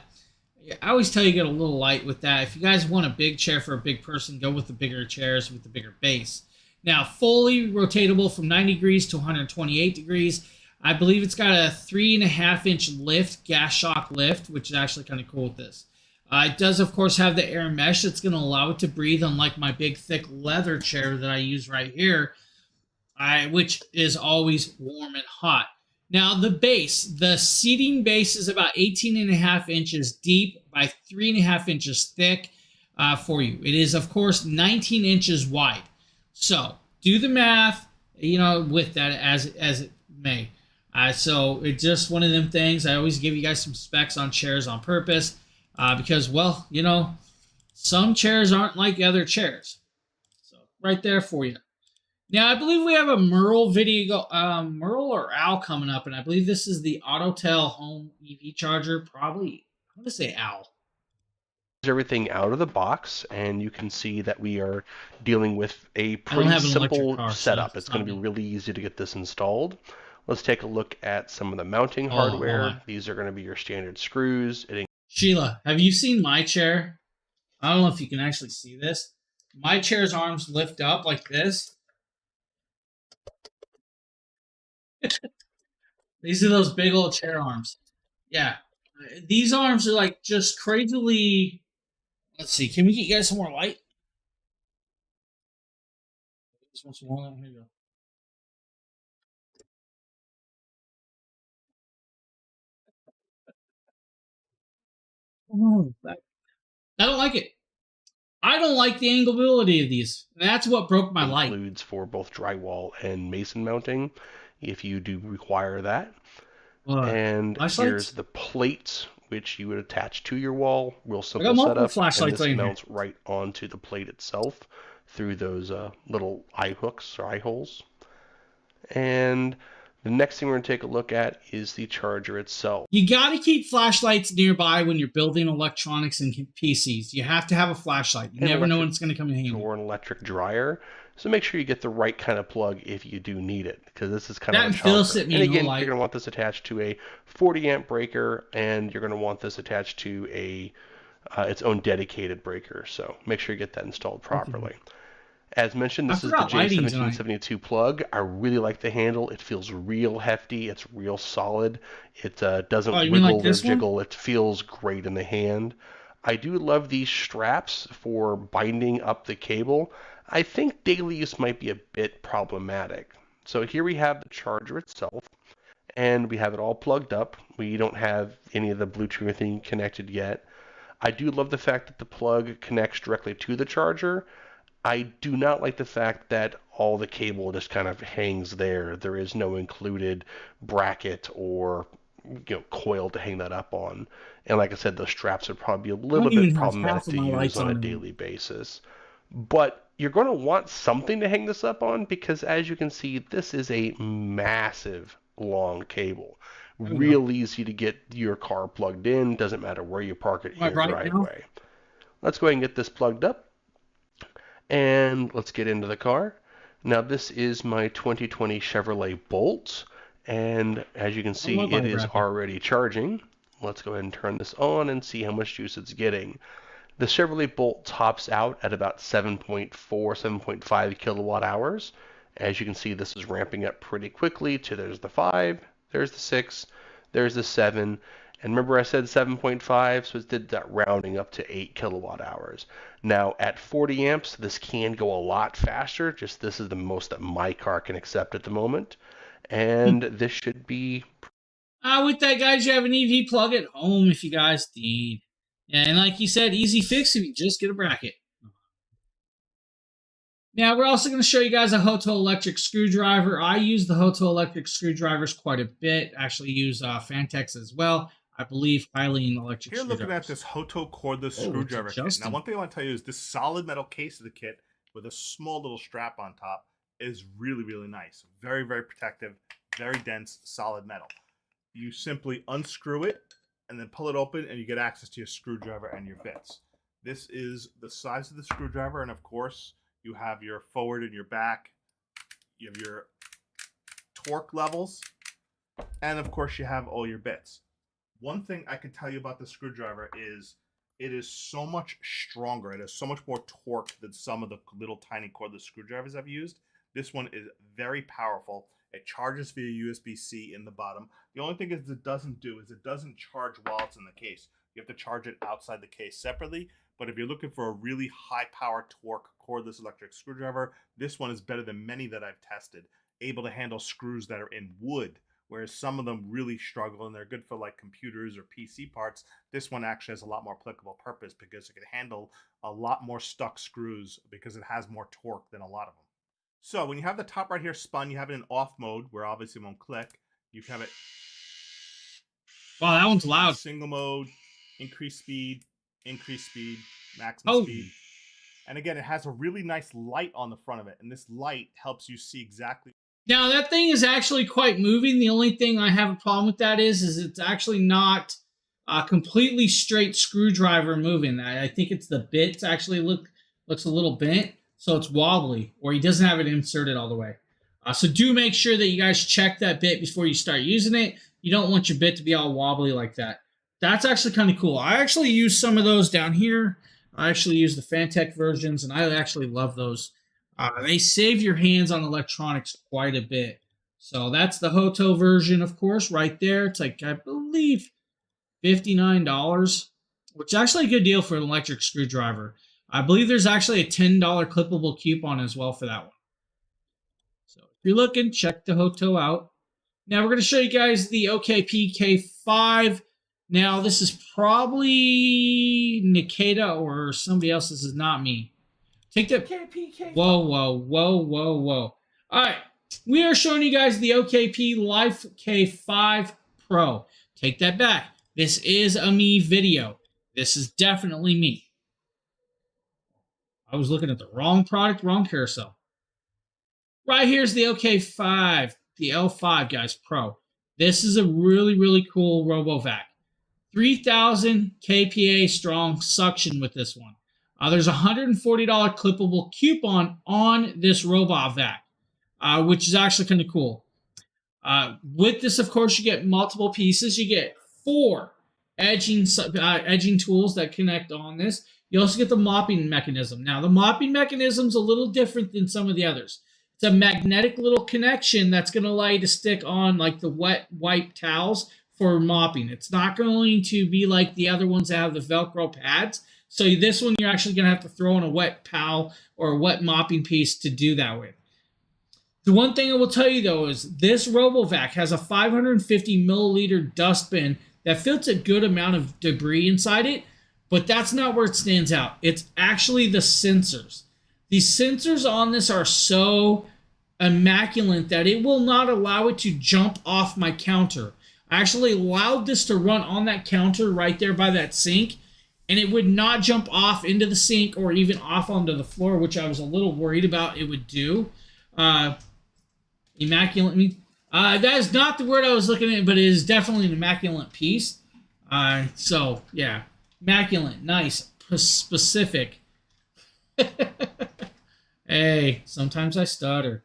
I always tell you get a little light with that. If you guys want a big chair for a big person, go with the bigger chairs with the bigger base. Now, fully rotatable from 90 degrees to 128 degrees. I believe it's got a 3.5-inch lift, gas shock lift, which is actually kind of cool with this. It does, of course, have the air mesh that's going to allow it to breathe, unlike my big, thick leather chair that I use right here, which is always warm and hot. Now, the seating base is about 18.5 inches deep by 3.5 inches thick for you. It is, of course, 19 inches wide. So, do the math, with that as it may. So, it's just one of them things. I always give you guys some specs on chairs on purpose because, well, some chairs aren't like other chairs. So, right there for you. Now, I believe we have a Merle video, Merle or Al coming up, and I believe this is the Autotel home EV charger. Probably, I'm going to say Al. Everything out of the box, and you can see that we are dealing with a I don't pretty have an electric simple car, so setup. it's It's going to not be me. really easy to get this installed. Let's take a look at some of the mounting Hold on, hardware. hold on. These are going to be your standard screws. Sheila, have you seen my chair? I don't know if you can actually see this. My chair's arms lift up like this. These are those big old chair arms. Yeah. These arms are like just crazily. Let's see. Can we get you guys some more light? Just want some more light. Here you go. Oh, I don't like it. I don't like the anglability of these. That's what broke my light. Includes for both drywall and mason mounting, if you do require that. And flashlights? here's the plate, which you would attach to your wall. Real I got simple multiple setup. flashlights And right this here. mounts right onto the plate itself through those little eye hooks or eye holes. And the next thing we're going to take a look at is the charger itself. You got to keep flashlights nearby when you're building electronics and PCs. You have to have a flashlight. You never know when it's going to come in handy. Or an electric dryer. So make sure you get the right kind of plug if you do need it, because this is kind that of a chunker. And again, you're going to want this attached to a 40 amp breaker, and you're going to want this attached to a its own dedicated breaker. So make sure you get that installed properly. As mentioned, this is the J1772 plug. I really like the handle. It feels real hefty. It's real solid. It doesn't wiggle or jiggle. It feels great in the hand. I do love these straps for binding up the cable. I think daily use might be a bit problematic. So here we have the charger itself, and we have it all plugged up. We don't have any of the Bluetooth or anything connected yet. I do love the fact that the plug connects directly to the charger. I do not like the fact that all the cable just kind of hangs there. There is no included bracket or coil to hang that up on. And like I said, those straps would probably be a little bit problematic to use on a daily basis. But you're going to want something to hang this up on, because as you can see, this is a massive long cable. Real easy to get your car plugged in. Doesn't matter where you park it in your driveway. Let's go ahead and get this plugged up. And let's get into the car. Now this is my 2020 Chevrolet Bolt, and as you can see, it is already charging. Let's go ahead and turn this on and see how much juice it's getting. The Chevrolet Bolt tops out at about 7.4, 7.5 kilowatt hours. As you can see, this is ramping up pretty quickly to there's the 5, there's the 6, there's the 7. And remember I said 7.5, so it did that rounding up to 8 kilowatt hours. Now at 40 amps, this can go a lot faster. Just this is the most that my car can accept at the moment. And this should be... with that, guys, you have an EV plug at home if you guys need. And like you said, easy fix if you just get a bracket. Now, we're also going to show you guys a Hoto electric screwdriver. I use the Hoto electric screwdrivers quite a bit. Actually use Fantex as well. I believe highly in electric screwdrivers. Here looking at this Hoto cordless screwdriver kit. Now, one thing I want to tell you is this solid metal case of the kit with a small little strap on top is really, really nice. Very, very protective, very dense, solid metal. You simply unscrew it and then pull it open, and you get access to your screwdriver and your bits. This is the size of the screwdriver, and of course, you have your forward and your back. You have your torque levels, and of course, you have all your bits. One thing I can tell you about the screwdriver is it is so much stronger. It has so much more torque than some of the little tiny cordless screwdrivers I've used. This one is very powerful. It charges via USB-C in the bottom. The only thing it doesn't do is it doesn't charge while it's in the case. You have to charge it outside the case separately. But if you're looking for a really high power torque cordless electric screwdriver, this one is better than many that I've tested. Able to handle screws that are in wood, whereas some of them really struggle, and they're good for like computers or PC parts. This one actually has a lot more applicable purpose because it can handle a lot more stuck screws because it has more torque than a lot of them. So when you have the top right here spun, you have it in off mode where obviously it won't click. You have it. Wow, that one's loud. Single mode, increase speed, maximum speed. And again, it has a really nice light on the front of it, and this light helps you see exactly. Now that thing is actually quite moving. The only thing I have a problem with that is it's actually not a completely straight screwdriver moving. I think it's the bits actually looks a little bent, so it's wobbly, or he doesn't have it inserted all the way. So do make sure that you guys check that bit before you start using it. You don't want your bit to be all wobbly like that. That's actually kind of cool. I actually use some of those down here. I actually use the Fantech versions, and I actually love those. They save your hands on electronics quite a bit. So that's the Hoto version, of course, right there. It's like, I believe, $59, which is actually a good deal for an electric screwdriver. I believe there's actually a $10 clippable coupon as well for that one. So if you're looking, check the Hoto out. Now we're going to show you guys the OKP K5. Now this is probably Nikita or somebody else. This is not me. Take that. Whoa, whoa, whoa, whoa, whoa. All right. We are showing you guys the OKP Life K5 Pro. Take that back. This is a me video. This is definitely me. I was looking at the wrong product, wrong carousel. Right here's the OK5, the L5, guys, Pro. This is a really, really cool RoboVac. 3,000 kPa strong suction with this one. There's a $140 clippable coupon on this RoboVac, which is actually kind of cool. With this, of course, you get multiple pieces. You get 4 edging tools that connect on this. You also get the mopping mechanism. Now, the mopping mechanism is a little different than some of the others. It's a magnetic little connection that's going to allow you to stick on like the wet wipe towels for mopping. It's not going to be like the other ones that have the Velcro pads. So this one, you're actually going to have to throw in a wet towel or a wet mopping piece to do that with. The one thing I will tell you, though, is this RoboVac has a 550 milliliter dustbin that fits a good amount of debris inside it, but that's not where it stands out. It's actually the sensors. These sensors on this are so immaculate that it will not allow it to jump off my counter. I actually allowed this to run on that counter right there by that sink, and it would not jump off into the sink or even off onto the floor, which I was a little worried about it would do. Immaculate. That is not the word I was looking at, but it is definitely an immaculate piece. So, yeah. Immaculate. Nice. Specific. Hey, sometimes I stutter.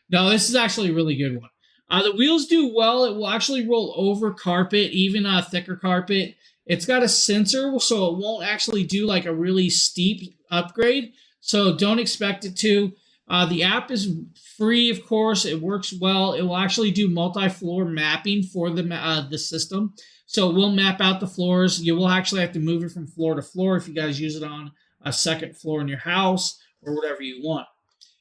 No, this is actually a really good one. The wheels do well. It will actually roll over carpet, even thicker carpet. It's got a sensor, so it won't actually do like a really steep upgrade. So don't expect it to. The app is free, of course. It works well. It will actually do multi-floor mapping for the system. So it will map out the floors. You will actually have to move it from floor to floor if you guys use it on a second floor in your house or whatever you want.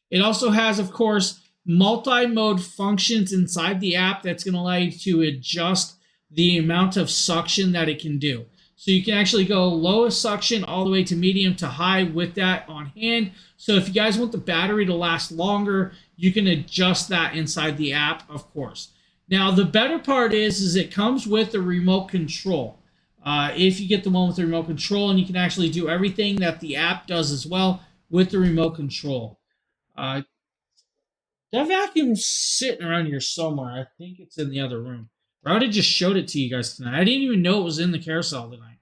It also has, of course, multi-mode functions inside the app that's going to allow you to adjust the amount of suction that it can do. So you can actually go lowest suction all the way to medium to high with that on hand. So if you guys want the battery to last longer, you can adjust that inside the app, of course. Now, the better part is it comes with the remote control. If you get the one with the remote control, and you can actually do everything that the app does as well with the remote control. That vacuum's sitting around here somewhere. I think it's in the other room. I would have just showed it to you guys tonight. I didn't even know it was in the carousel tonight.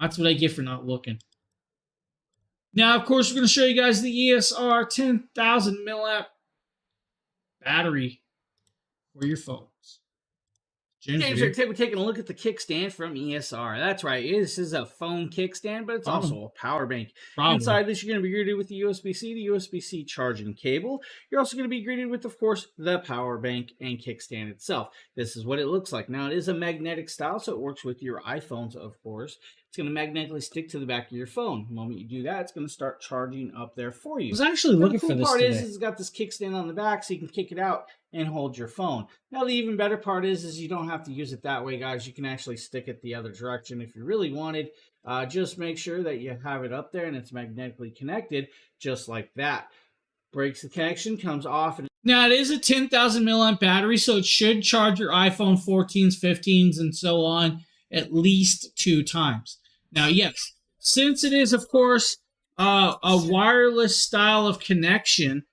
That's what I get for not looking. Now, of course, we're going to show you guys the ESR 10,000 milliamp battery for your phones. James, we're taking a look at the kickstand from ESR. That's right. This is a phone kickstand, but it's also a power bank. Inside this, you're going to be greeted with the USB-C, the USB-C charging cable. You're also going to be greeted with, of course, the power bank and kickstand itself. This is what it looks like. Now, it is a magnetic style, so it works with your iPhones, of course. It's going to magnetically stick to the back of your phone. The moment you do that, it's going to start charging up there for you. I was actually looking for this. The cool part is it's got this kickstand on the back, so you can kick it out and hold your phone. Now, the even better part is you don't have to use it that way, guys. You can actually stick it the other direction if you really wanted. Just make sure that you have it up there and it's magnetically connected, just like that. Breaks the connection, comes off. Now, it is a 10,000 milliamp battery, so it should charge your iPhone 14s, 15s, and so on at least 2 times. Now, yes, since it is, of course, a wireless style of connection,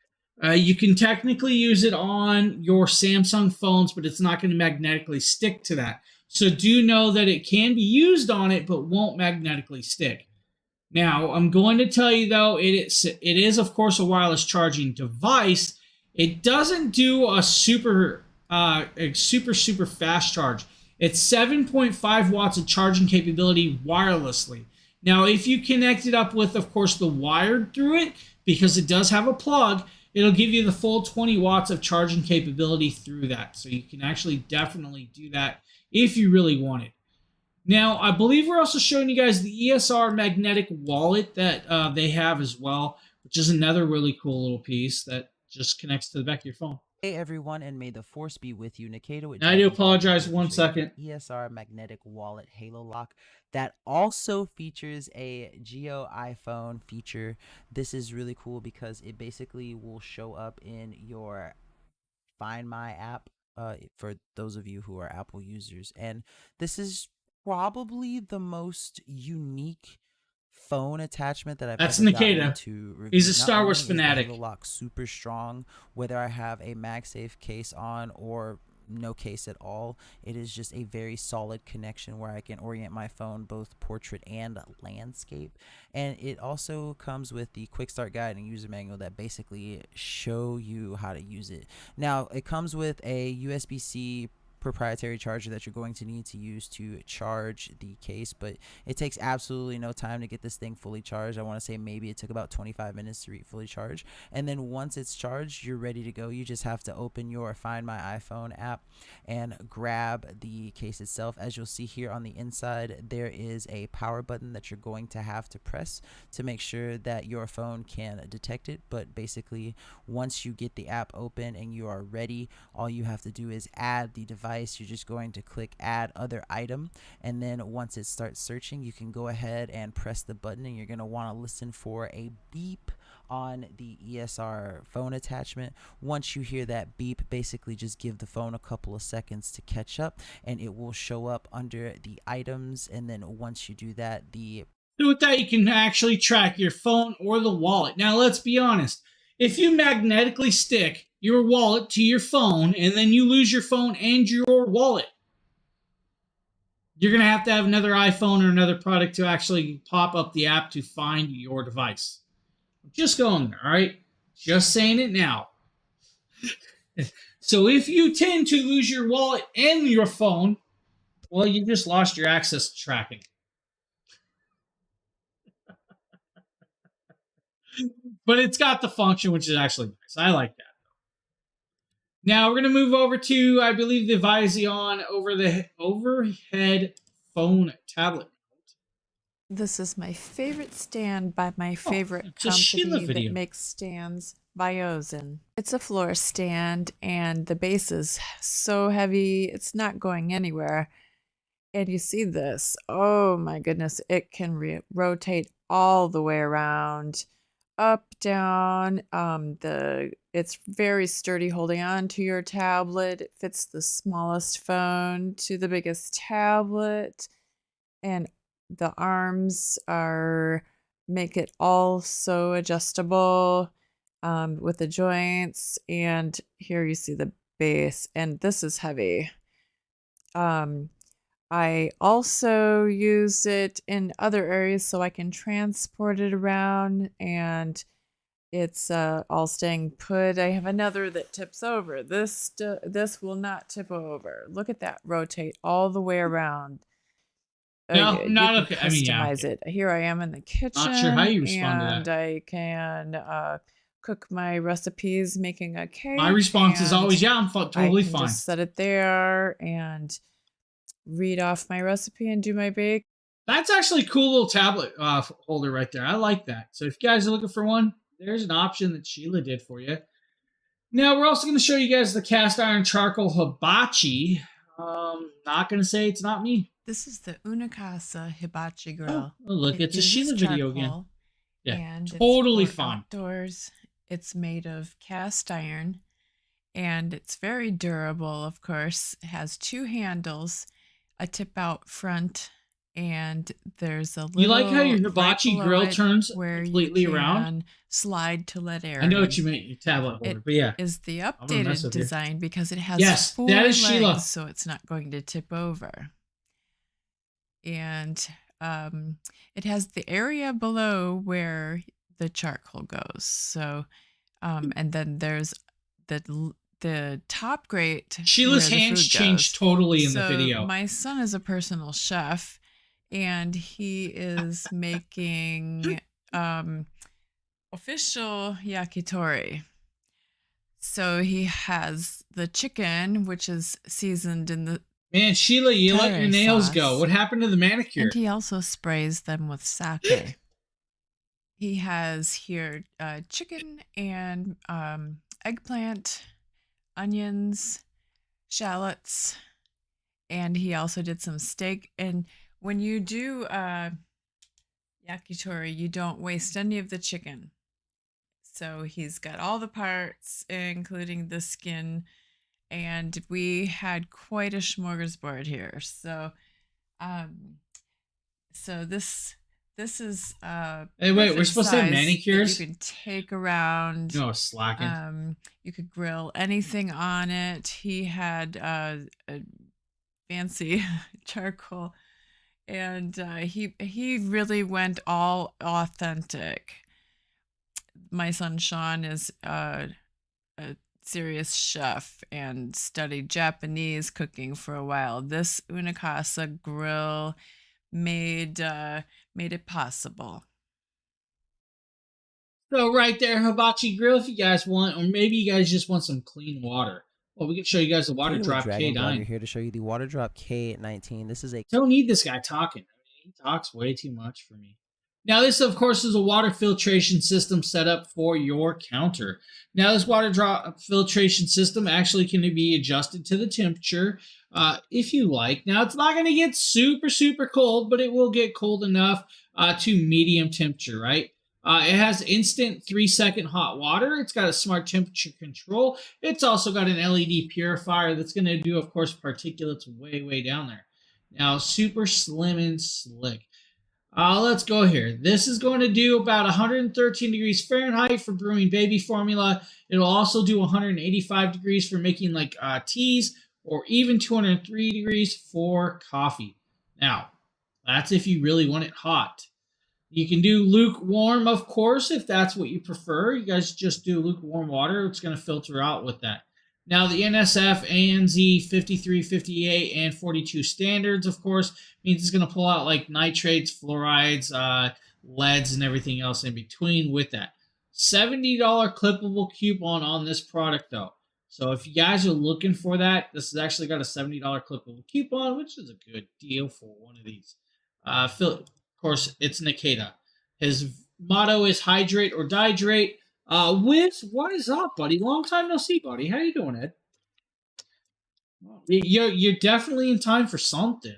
you can technically use it on your Samsung phones, but it's not going to magnetically stick to that. So do know that it can be used on it, but won't magnetically stick. Now, I'm going to tell you, though, it is, of course, a wireless charging device. It doesn't do a super fast charge. It's 7.5 watts of charging capability wirelessly. Now, if you connect it up with, of course, the wired through it, because it does have a plug, it'll give you the full 20 watts of charging capability through that. So you can actually definitely do that if you really want it. Now, I believe we're also showing you guys the ESR magnetic wallet that they have as well, which is another really cool little piece that just connects to the back of your phone. Hey everyone, and may the force be with you. Nikita. I do apologize. 1 second. ESR magnetic wallet halo lock that also features a Geo iPhone feature. This is really cool because it basically will show up in your Find My app for those of you who are Apple users. And this is probably the most unique phone attachment that I've That's ever gotten Nikita. to review. He's a Not Star Wars only is the fanatic. Halo Lock super strong, whether I have a MagSafe case on or no case at all, it is just a very solid connection where I can orient my phone both portrait and landscape. And it also comes with the quick start guide and user manual that basically show you how to use it. Now it comes with a USB-C proprietary charger that you're going to need to use to charge the case, but it takes absolutely no time to get this thing fully charged. I want to say maybe it took about 25 minutes to fully charge, and then once it's charged, you're ready to go. You just have to open your Find My iPhone app and grab the case itself. As you'll see here on the inside, there is a power button that you're going to have to press to make sure that your phone can detect it. But basically, once you get the app open and you are ready, all you have to do is add the device. You're just going to click add other item, and then once it starts searching, you can go ahead and press the button, and you're going to want to listen for a beep on the ESR phone attachment. Once you hear that beep, basically just give the phone a couple of seconds to catch up, and it will show up under the items. And then once you do that, So with that, you can actually track your phone or the wallet. Now, let's be honest. If you magnetically stick your wallet to your phone and then you lose your phone and your wallet, you're going to have another iPhone or another product to actually pop up the app to find your device. Just going there, all right? Just saying it now. So if you tend to lose your wallet and your phone, well, you just lost your access to tracking. But it's got the function, which is actually nice. I like that. Now we're going to move over to, I believe, the Vizion overhead phone tablet. This is my favorite stand by my favorite it's a Sheila company video. that makes stands, Biozin. It's a floor stand, and the base is so heavy, it's not going anywhere. And you see this. Oh my goodness, it can rotate all the way around, up, down. It's very sturdy holding on to your tablet. It fits the smallest phone to the biggest tablet, and the arms make it all so adjustable with the joints. And here you see the base, and this is heavy. I also use it in other areas so I can transport it around, and it's all staying put. I have another that tips over. This will not tip over. Look at that, rotate all the way around. No, not you okay. can I mean, yeah. customize it. Here I am in the kitchen. Not sure how you respond to and that. I can cook my recipes, making a cake. My response is and always, yeah, I'm totally I can fine. just set it there and read off my recipe and do my bake. That's actually a cool little tablet holder right there. I like that. So if you guys are looking for one, there's an option that Sheila did for you. Now, we're also going to show you guys the cast iron charcoal hibachi. Not going to say it's not me. This is the Unakasa Hibachi Grill. Oh, look, it's a Sheila video again. Yeah, and totally it's for fine. Outdoors. It's made of cast iron, and it's very durable, of course. It has two handles, a tip out front, and there's a little You like how your hibachi right grill below it turns where completely you can around? Slide to let air I know in. what you meant, your tablet holder, but yeah. Is the gonna mess updated with you. design because it has Yes, 4 that is legs, Sheila. so it's not going to tip over. And it has the area below where the charcoal goes. So, and then there's the top grate. Sheila's where the hands food changed goes. totally in the So video. my son is a personal chef, and he is making official yakitori. So he has the chicken, which is seasoned in the Man, Sheila, you let your curry nails sauce. go. What happened to the manicure? And he also sprays them with sake. He has here chicken and eggplant, onions, shallots, and he also did some steak. And when you do yakitori, you don't waste any of the chicken. So he's got all the parts, including the skin, and we had quite a smorgasbord here. So, so this This is Hey, wait, we're perfect supposed to have size that manicures? you can take around. No, slacking. You could grill anything on it. He had a fancy charcoal, and he really went all authentic. My son Sean is a serious chef and studied Japanese cooking for a while. This Unakasa grill made it possible. So right there, Hibachi Grill, if you guys want, or maybe you guys just want some clean water. Well, we can show you guys the Water Drop Dragon Blood, K9. We're here to show you the Water Drop K19. This is a Don't need this guy talking. He talks way too much for me. Now, this, of course, is a water filtration system set up for your counter. Now, this water drop filtration system actually can be adjusted to the temperature if you like. Now, it's not going to get super, super cold, but it will get cold enough to medium temperature, right? It has instant 3-second hot water. It's got a smart temperature control. It's also got an LED purifier that's going to do, of course, particulates way, way down there. Now, super slim and slick. Let's go here. This is going to do about 113 degrees Fahrenheit for brewing baby formula. It'll also do 185 degrees for making like teas, or even 203 degrees for coffee. Now, that's if you really want it hot. You can do lukewarm, of course, if that's what you prefer. You guys just do lukewarm water. It's going to filter out with that. Now, the NSF, ANZ 53, 58, and 42 standards, of course, means it's going to pull out like nitrates, fluorides, leads, and everything else in between with that. $70 clippable coupon on this product, though. So if you guys are looking for that, this has actually got a $70 clippable coupon, which is a good deal for one of these. Of course, it's Nikita. His motto is hydrate or dihydrate. Wiz, what is up, buddy? Long time no see, buddy. How you doing, Ed? You're definitely in time for something.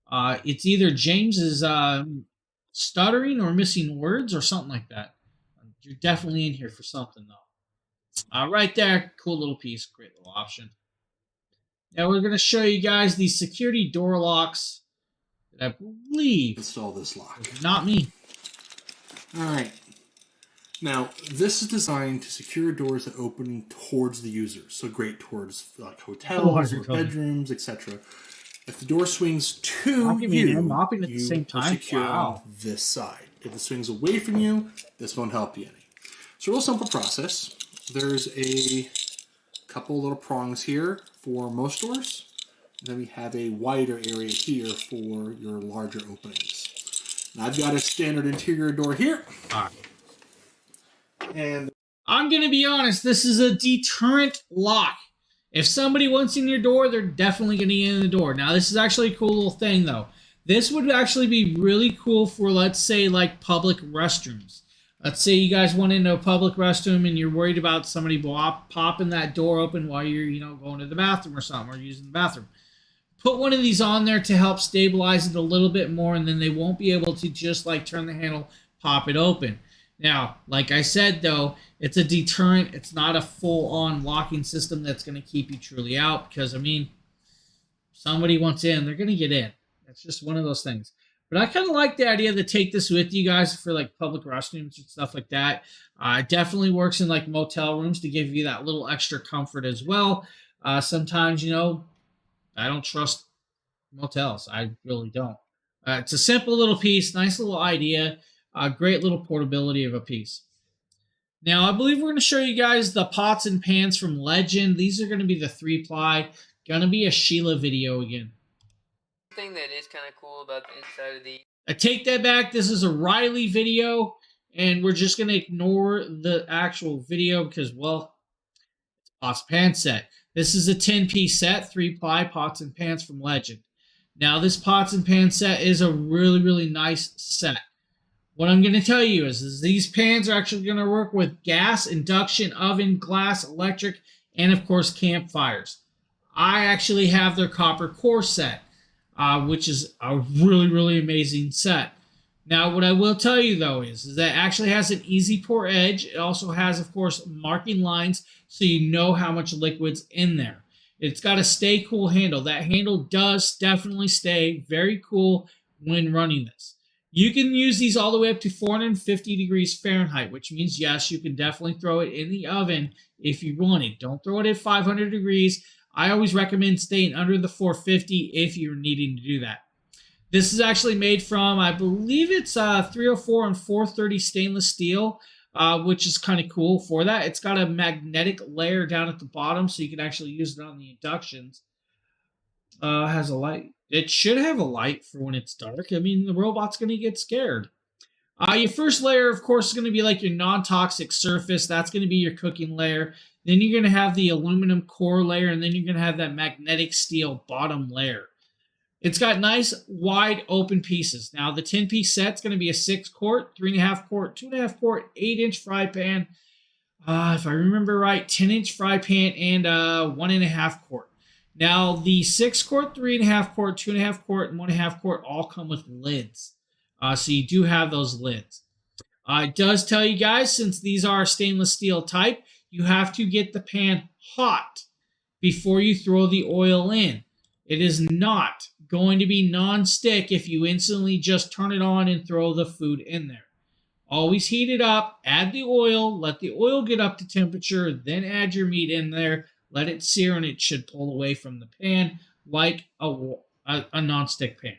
It's either James is stuttering or missing words or something like that. You're definitely in here for something, though. Right there, cool little piece, great little option. Now we're going to show you guys the security door locks that I believe install this lock. Not me. All right. Now, this is designed to secure doors that open towards the user, so great towards like hotels or bedrooms, etc. If the door swings to you, mopping at the same time. Secure on this side. If it swings away from you, this won't help you any. It's a real simple process. There's a couple little prongs here for most doors. And then we have a wider area here for your larger openings. Now, I've got a standard interior door here. And I'm going to be honest, this is a deterrent lock. If somebody wants in your door, they're definitely going to get in the door. Now, this is actually a cool little thing, though. This would actually be really cool for, let's say, like public restrooms. Let's say you guys went into a public restroom and you're worried about somebody popping that door open while you're, going to the bathroom or something, or using the bathroom. Put one of these on there to help stabilize it a little bit more, and then they won't be able to just like turn the handle, pop it open. Now, like I said, though, it's a deterrent. It's not a full-on locking system that's going to keep you truly out because, somebody wants in, they're going to get in. It's just one of those things. But I kind of like the idea to take this with you guys for, like, public restrooms and stuff like that. It definitely works in, like, motel rooms to give you that little extra comfort as well. Sometimes, I don't trust motels. I really don't. It's a simple little piece, nice little idea. Great little portability of a piece. Now, I believe we're going to show you guys the pots and pans from Legend. These are going to be the 3-ply. Going to be a Sheila video again. Thing that is kind of cool about the inside of the... I take that back. This is a Riley video, and we're just going to ignore the actual video because, well, it's a pots and pan set. This is a 10-piece set, 3-ply pots and pans from Legend. Now, this pots and pan set is a really, really nice set. What I'm going to tell you is these pans are actually going to work with gas, induction, oven, glass, electric, and of course campfires. I actually have their copper core set, which is a really, really amazing set. Now, what I will tell you though is that it actually has an easy pour edge. It also has, of course, marking lines so you know how much liquid's in there. It's got a stay cool handle. That handle does definitely stay very cool when running this. You can use these all the way up to 450 degrees Fahrenheit, which means, yes, you can definitely throw it in the oven if you want it. Don't throw it at 500 degrees. I always recommend staying under the 450 if you're needing to do that. This is actually made from, I believe it's 304 and 430 stainless steel, which is kind of cool for that. It's got a magnetic layer down at the bottom, so you can actually use it on the inductions. Has a light. It should have a light for when it's dark. I mean, the robot's going to get scared. Your first layer, of course, is going to be like your non-toxic surface. That's going to be your cooking layer. Then you're going to have the aluminum core layer, and then you're going to have that magnetic steel bottom layer. It's got nice, wide open pieces. Now, the 10-piece set's going to be a 6-quart, 3.5 quart, 2.5 quart, 8-inch fry pan. If I remember right, 10-inch fry pan and 1.5 quart. Now, the 6-quart, 3.5 quart, 2.5 quart, and 1.5 quart all come with lids. So you do have those lids. It does tell you guys, since these are stainless steel type, you have to get the pan hot before you throw the oil in. It is not going to be non-stick if you instantly just turn it on and throw the food in there. Always heat it up, add the oil, let the oil get up to temperature, then add your meat in there, let it sear, and it should pull away from the pan like a non-stick pan.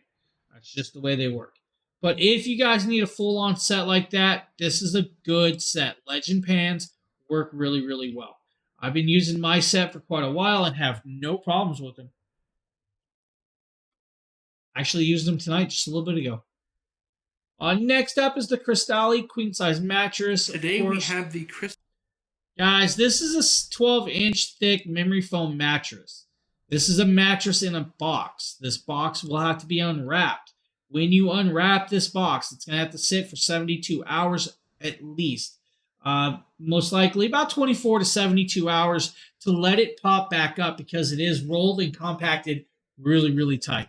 That's just the way they work. But if you guys need a full-on set like that, this is a good set. Legend pans work really, really well. I've been using my set for quite a while and have no problems with them. Actually used them tonight just a little bit ago. Next up is the Cristalli queen size mattress. Today we have the Guys, this is a 12-inch thick memory foam mattress. This is a mattress in a box. This box will have to be unwrapped. When you unwrap this box, it's going to have to sit for 72 hours at least. Most likely about 24 to 72 hours to let it pop back up because it is rolled and compacted really, really tight.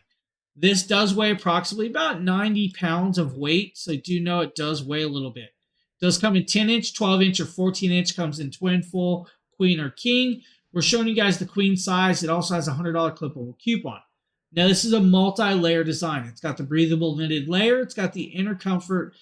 This does weigh approximately about 90 pounds of weight, so do know it does weigh a little bit. It does come in 10-inch, 12-inch, or 14-inch. Comes in twin, full, queen, or king. We're showing you guys the queen size. It also has a $100 clippable coupon. Now, this is a multi-layer design. It's got the breathable knitted layer. It's got the inner comfort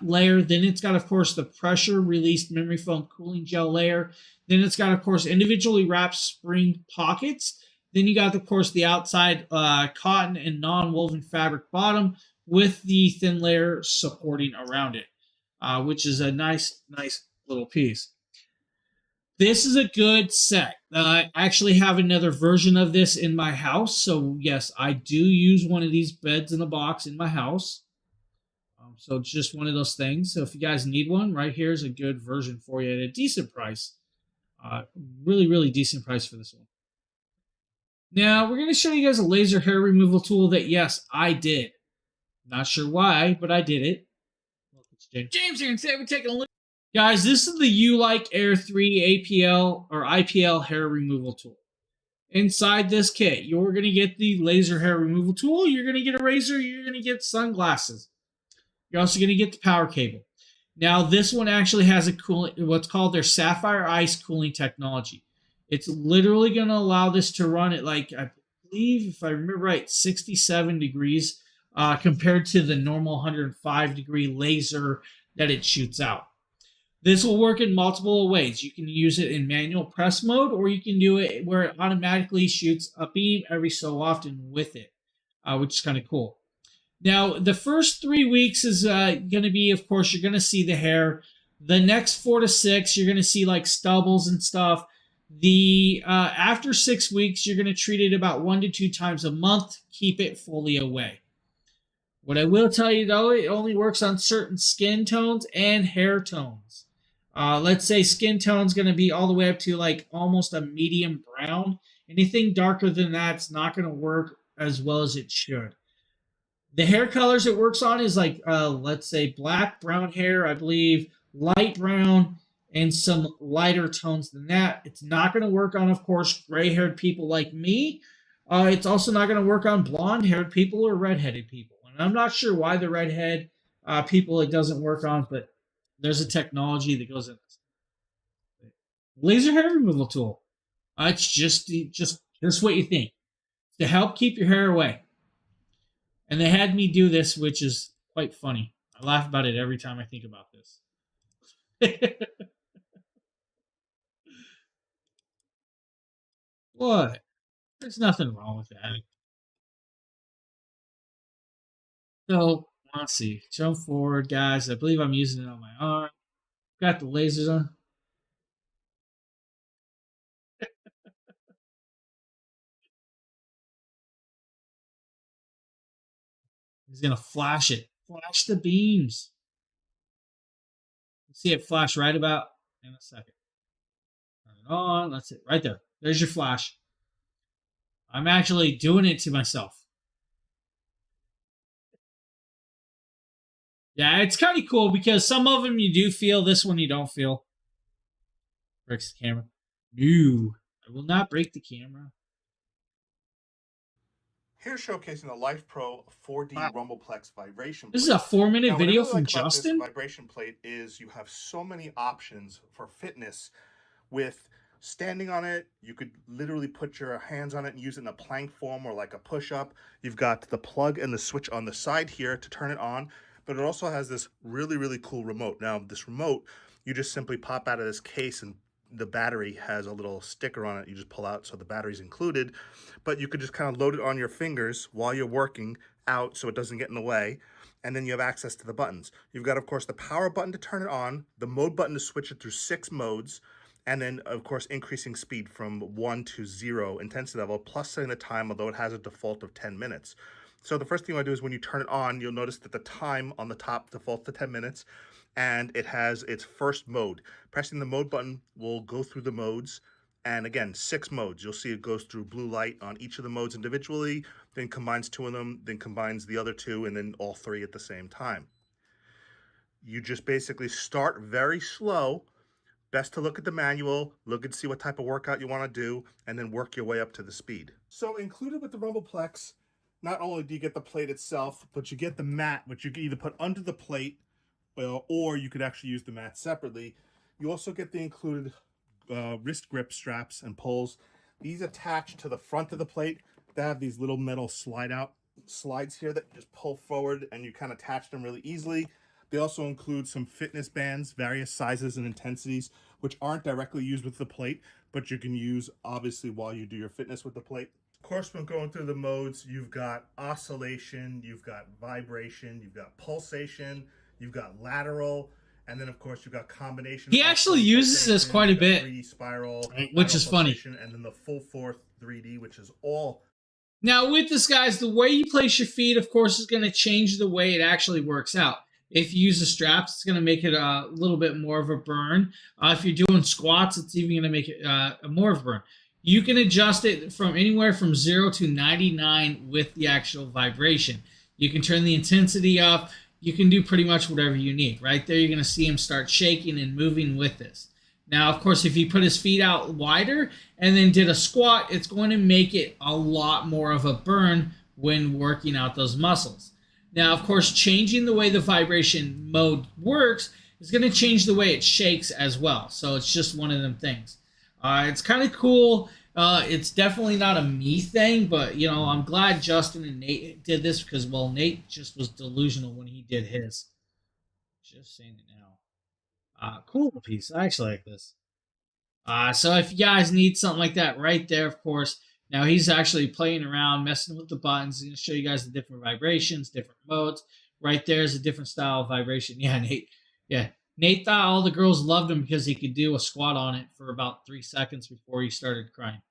layer. Then it's got, of course, the pressure-released memory foam cooling gel layer. Then it's got, of course, individually wrapped spring pockets. Then you got, of course, the outside cotton and non-woven fabric bottom with the thin layer supporting around it, which is a nice little piece. This is a good set. I actually have another version of this in my house. So, yes, I do use one of these beds in a box in my house. So it's just one of those things. So if you guys need one, right here is a good version for you at a decent price. Really, really decent price for this one. Now, we're going to show you guys a laser hair removal tool that, yes, I did. Not sure why, but I did it. James here, and today we're taking a look. Guys, this is the Ulike Air 3 APL or IPL hair removal tool. Inside this kit, you're going to get the laser hair removal tool. You're going to get a razor. You're going to get sunglasses. You're also going to get the power cable. Now, this one actually has a cooling, what's called their Sapphire Ice cooling technology. It's literally going to allow this to run at, like, I believe, if I remember right, 67 degrees compared to the normal 105 degree laser that it shoots out. This will work in multiple ways. You can use it in manual press mode, or you can do it where it automatically shoots a beam every so often with it, which is kind of cool. Now, the first 3 weeks is going to be, of course, you're going to see the hair. The next 4 to 6, you're going to see like stubbles and stuff. The after 6 weeks, you're going to treat it about 1 to 2 times a month. Keep it fully away. What I will tell you, though, it only works on certain skin tones and hair tones. Let's say skin tone's going to be all the way up to like almost a medium brown. Anything darker than that's not going to work as well as it should. The hair colors it works on is like, let's say black, brown hair, I believe, light brown, and some lighter tones than that. It's not going to work on, of course, gray-haired people like me. It's also not going to work on blonde-haired people or red-headed people. And I'm not sure why the redhead people it doesn't work on, but there's a technology that goes in this. Laser hair removal tool. It's just what you think. To help keep your hair away. And they had me do this, which is quite funny. I laugh about it every time I think about this. What? There's nothing wrong with that. So, let's see. Jump forward, guys. I believe I'm using it on my arm. Got the lasers on. He's going to flash it. Flash the beams. See it flash right about in a second. Turn it on. That's it. Right there. There's your flash. I'm actually doing it to myself. Yeah, it's kind of cool because some of them you do feel, this one you don't feel. Breaks the camera. No, I will not break the camera. Here's showcasing the Life Pro 4D Rumbleplex vibration plate. This is a 4-minute video what I from like about Justin. This vibration plate is you have so many options for fitness with standing on it. You could literally put your hands on it and use it in a plank form or like a push-up. You've got the plug and the switch on the side here to turn it on, but it also has this really, really cool remote. Now, this remote, you just simply pop out of this case and the battery has a little sticker on it you just pull out, so the battery's included, but you could just kind of load it on your fingers while you're working out so it doesn't get in the way, and then you have access to the buttons. You've got, of course, the power button to turn it on, the mode button to switch it through 6 modes, and then, of course, increasing speed from 1 to 0 intensity level, plus setting the time, although it has a default of 10 minutes. So the first thing you want to do is when you turn it on, you'll notice that the time on the top defaults to 10 minutes, and it has its first mode. Pressing the mode button will go through the modes, and again, 6 modes. You'll see it goes through blue light on each of the modes individually, then combines 2 of them, then combines the other 2, and then all 3 at the same time. You just basically start very slow. Best to look at the manual, look and see what type of workout you want to do, and then work your way up to the speed. So included with the Rumbleplex, not only do you get the plate itself, but you get the mat, which you can either put under the plate, or you could actually use the mat separately. You also get the included wrist grip straps and poles. These attach to the front of the plate. They have these little metal slides here that you just pull forward and you kind of attach them really easily. They also include some fitness bands, various sizes and intensities, which aren't directly used with the plate, but you can use obviously while you do your fitness with the plate. Of course, when going through the modes, you've got oscillation, you've got vibration, you've got pulsation, you've got lateral, and then of course you've got combination. He actually uses this quite a bit, 3D spiral, which is funny. And then the full force 3D, which is all. Now with this, guys, the way you place your feet, of course, is going to change the way it actually works out. If you use the straps, it's going to make it a little bit more of a burn. If you're doing squats, it's even going to make it more of a burn. You can adjust it from anywhere from 0 to 99 with the actual vibration. You can turn the intensity up. You can do pretty much whatever you need. Right there, you're going to see him start shaking and moving with this. Now, of course, if he put his feet out wider and then did a squat, it's going to make it a lot more of a burn when working out those muscles. Now, of course, changing the way the vibration mode works is going to change the way it shakes as well. So it's just one of them things. It's kind of cool. It's definitely not a me thing, but, you know, I'm glad Justin and Nate did this because, well, Nate just was delusional when he did his. Just saying it now. Cool piece. I actually like this. So if you guys need something like that right there, of course. Now he's actually playing around, messing with the buttons. He's going to show you guys the different vibrations, different modes. Right there is a different style of vibration. Yeah, Nate. Yeah. Nate thought all the girls loved him because he could do a squat on it for about 3 seconds before he started crying.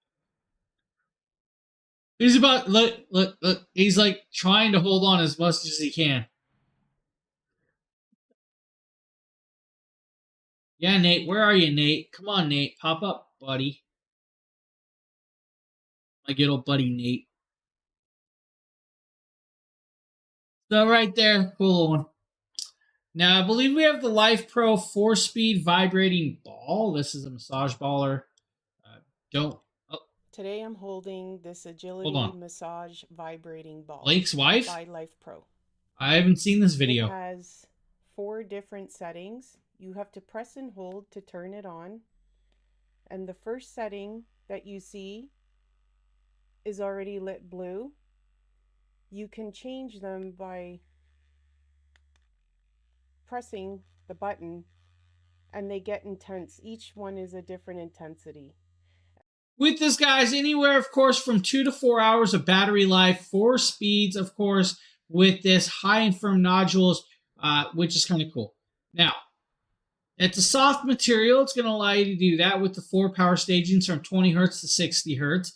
He's about, look. He's like trying to hold on as much as he can. Yeah, Nate. Where are you, Nate? Come on, Nate. Pop up, buddy. My good old buddy, Nate. So right there, cool one. Now, I believe we have the Life Pro 4-speed vibrating ball. This is a massage baller. Today I'm holding this agility massage vibrating ball. Blake's wife? By Life Pro. I haven't seen this video. It has 4 different settings. You have to press and hold to turn it on. And the first setting that you see is already lit blue. You can change them by pressing the button, and they get intense. Each one is a different intensity. With this, guys, anywhere, of course, from 2 to 4 hours of battery life, 4 speeds, of course, with this high and firm nodules, which is kind of cool. Now, it's a soft material. It's going to allow you to do that with the 4 power stagings from 20 hertz to 60 hertz.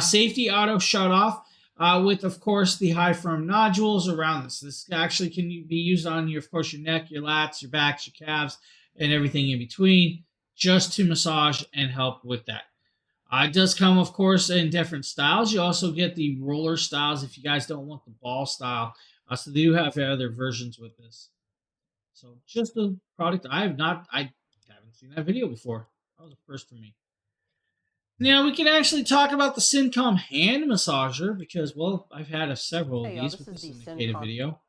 Safety auto shut off with, of course, the high firm nodules around this. This actually can be used on your, of course, your neck, your lats, your backs, your calves, and everything in between, just to massage and help with that. It does come, of course, in different styles. You also get the roller styles if you guys don't want the ball style. So they do have other versions with this. So just a product I haven't seen that video before. That was the first for me. Now we can actually talk about the Syncom hand massager because, well, I've had several of these with this indicated video.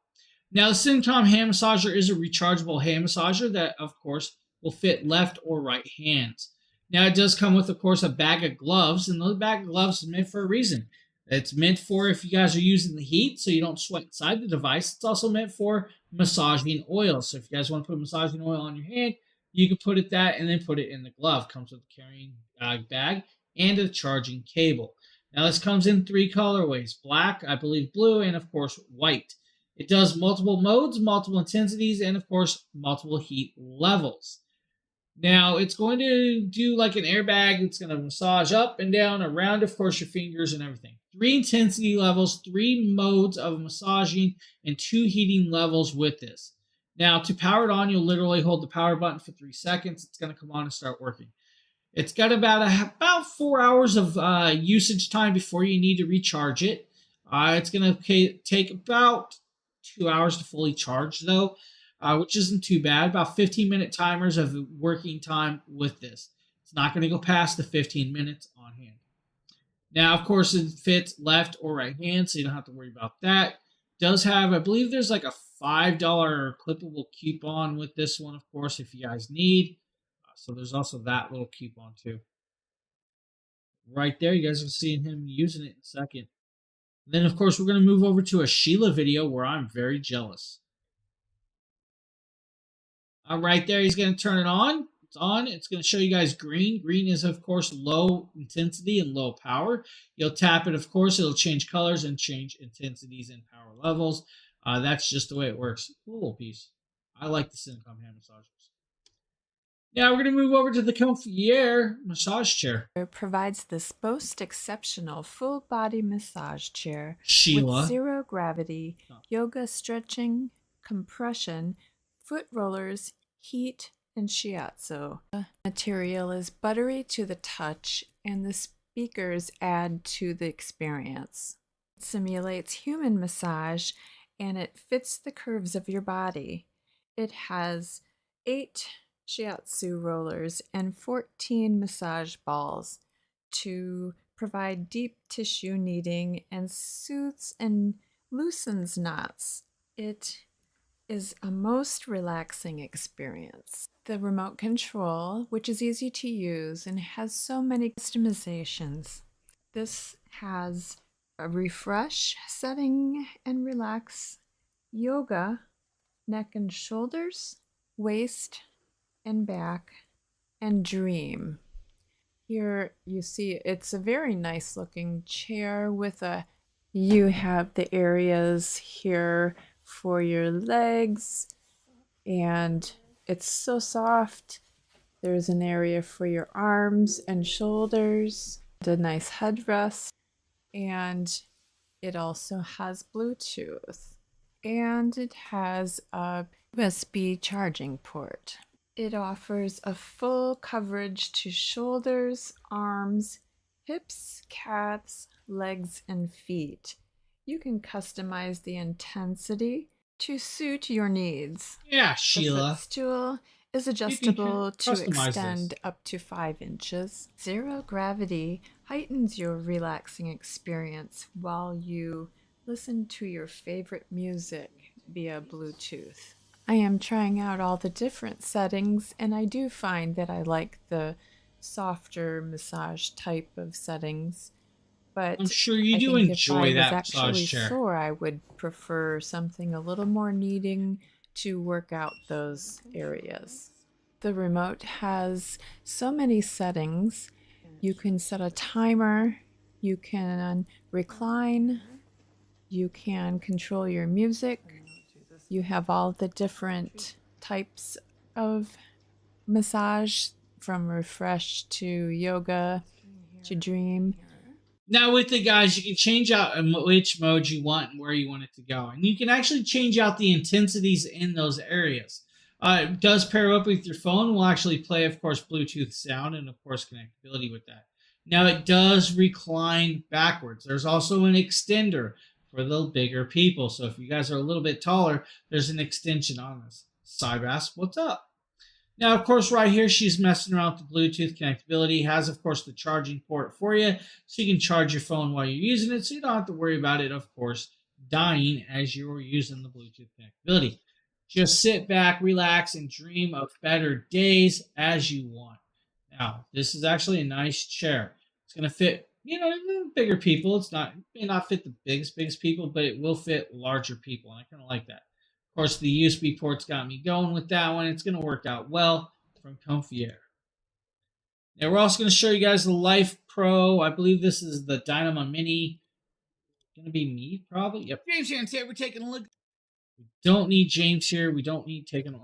Now the Syncom hand massager is a rechargeable hand massager that, of course, will fit left or right hands. Now, it does come with, of course, a bag of gloves, and those bag of gloves is meant for a reason. It's meant for if you guys are using the heat so you don't sweat inside the device. It's also meant for massaging oil. So if you guys want to put massaging oil on your hand, you can put it that and then put it in the glove. Comes with a carrying bag and a charging cable. Now, this comes in 3 colorways, black, I believe blue, and, of course, white. It does multiple modes, multiple intensities, and, of course, multiple heat levels. Now, it's going to do like an airbag. It's going to massage up and down, around, of course, your fingers and everything. 3 intensity levels, 3 modes of massaging, and 2 heating levels with this. Now, to power it on, you'll literally hold the power button for 3 seconds. It's going to come on and start working. It's got about 4 hours of usage time before you need to recharge it. It's going to take about 2 hours to fully charge, though. Which isn't too bad. About 15-minute timers of working time with this. It's not going to go past the 15 minutes on hand. Now, of course, it fits left or right hand, so you don't have to worry about that. It does have, I believe there's like a $5 clippable coupon with this one, of course, if you guys need. So there's also that little coupon too. Right there, you guys are seeing him using it in a second. Then, of course, we're going to move over to a Sheila video where I'm very jealous. Right there, he's going to turn it on. It's on. It's going to show you guys green. Green is, of course, low intensity and low power. You'll tap it, of course. It'll change colors and change intensities and power levels. That's just the way it works. Cool little piece. I like the Syncom hand massagers. Now we're going to move over to the Comfy Air massage chair. It provides this most exceptional full body massage chair Sheila. with 0 gravity, yoga stretching, compression, foot rollers, heat, and shiatsu. The material is buttery to the touch, and the speakers add to the experience. It simulates human massage, and it fits the curves of your body. It has 8 shiatsu rollers and 14 massage balls to provide deep tissue kneading and soothes and loosens knots. It is a most relaxing experience. The remote control, which is easy to use and has so many customizations. This has a refresh, setting and relax, yoga, neck and shoulders, waist and back, and dream. Here you see it's a very nice looking chair with you have the areas here for your legs, and it's so soft. There's an area for your arms and shoulders, a nice headrest, and it also has Bluetooth, and it has a USB charging port. It offers a full coverage to shoulders, arms, hips, calves, legs, and feet. You can customize the intensity to suit your needs. Yeah, Sheila. The footstool is adjustable to extend up to 5 inches. 0 gravity heightens your relaxing experience while you listen to your favorite music via Bluetooth. I am trying out all the different settings, and I do find that I like the softer massage type of settings. But I'm sure you do enjoy that massage chair. Sore, I would prefer something a little more kneading to work out those areas. The remote has so many settings. You can set a timer, you can recline, you can control your music. You have all the different types of massage, from refresh to yoga to dream. Now with it, guys, you can change out which mode you want and where you want it to go. And you can actually change out the intensities in those areas. It does pair up with your phone. We'll actually play, of course, Bluetooth sound and, of course, connectability with that. Now it does recline backwards. There's also an extender for the bigger people. So if you guys are a little bit taller, there's an extension on this. Cybass, what's up? Now, of course, right here, she's messing around with the Bluetooth connectability. Has, of course, the charging port for you, so you can charge your phone while you're using it, so you don't have to worry about it, of course, dying as you're using the Bluetooth connectability. Just sit back, relax, and dream of better days as you want. Now, this is actually a nice chair. It's going to fit, bigger people. It may not fit the biggest people, but it will fit larger people, and I kind of like that. Of course, the USB port's got me going with that one. It's going to work out well from Comfy Air. Now, we're also going to show you guys the Life Pro. I believe this is the Dynamo Mini. Going to be me, probably. Yep. James here, and today we're taking a look. We don't need James here. We don't need taking a...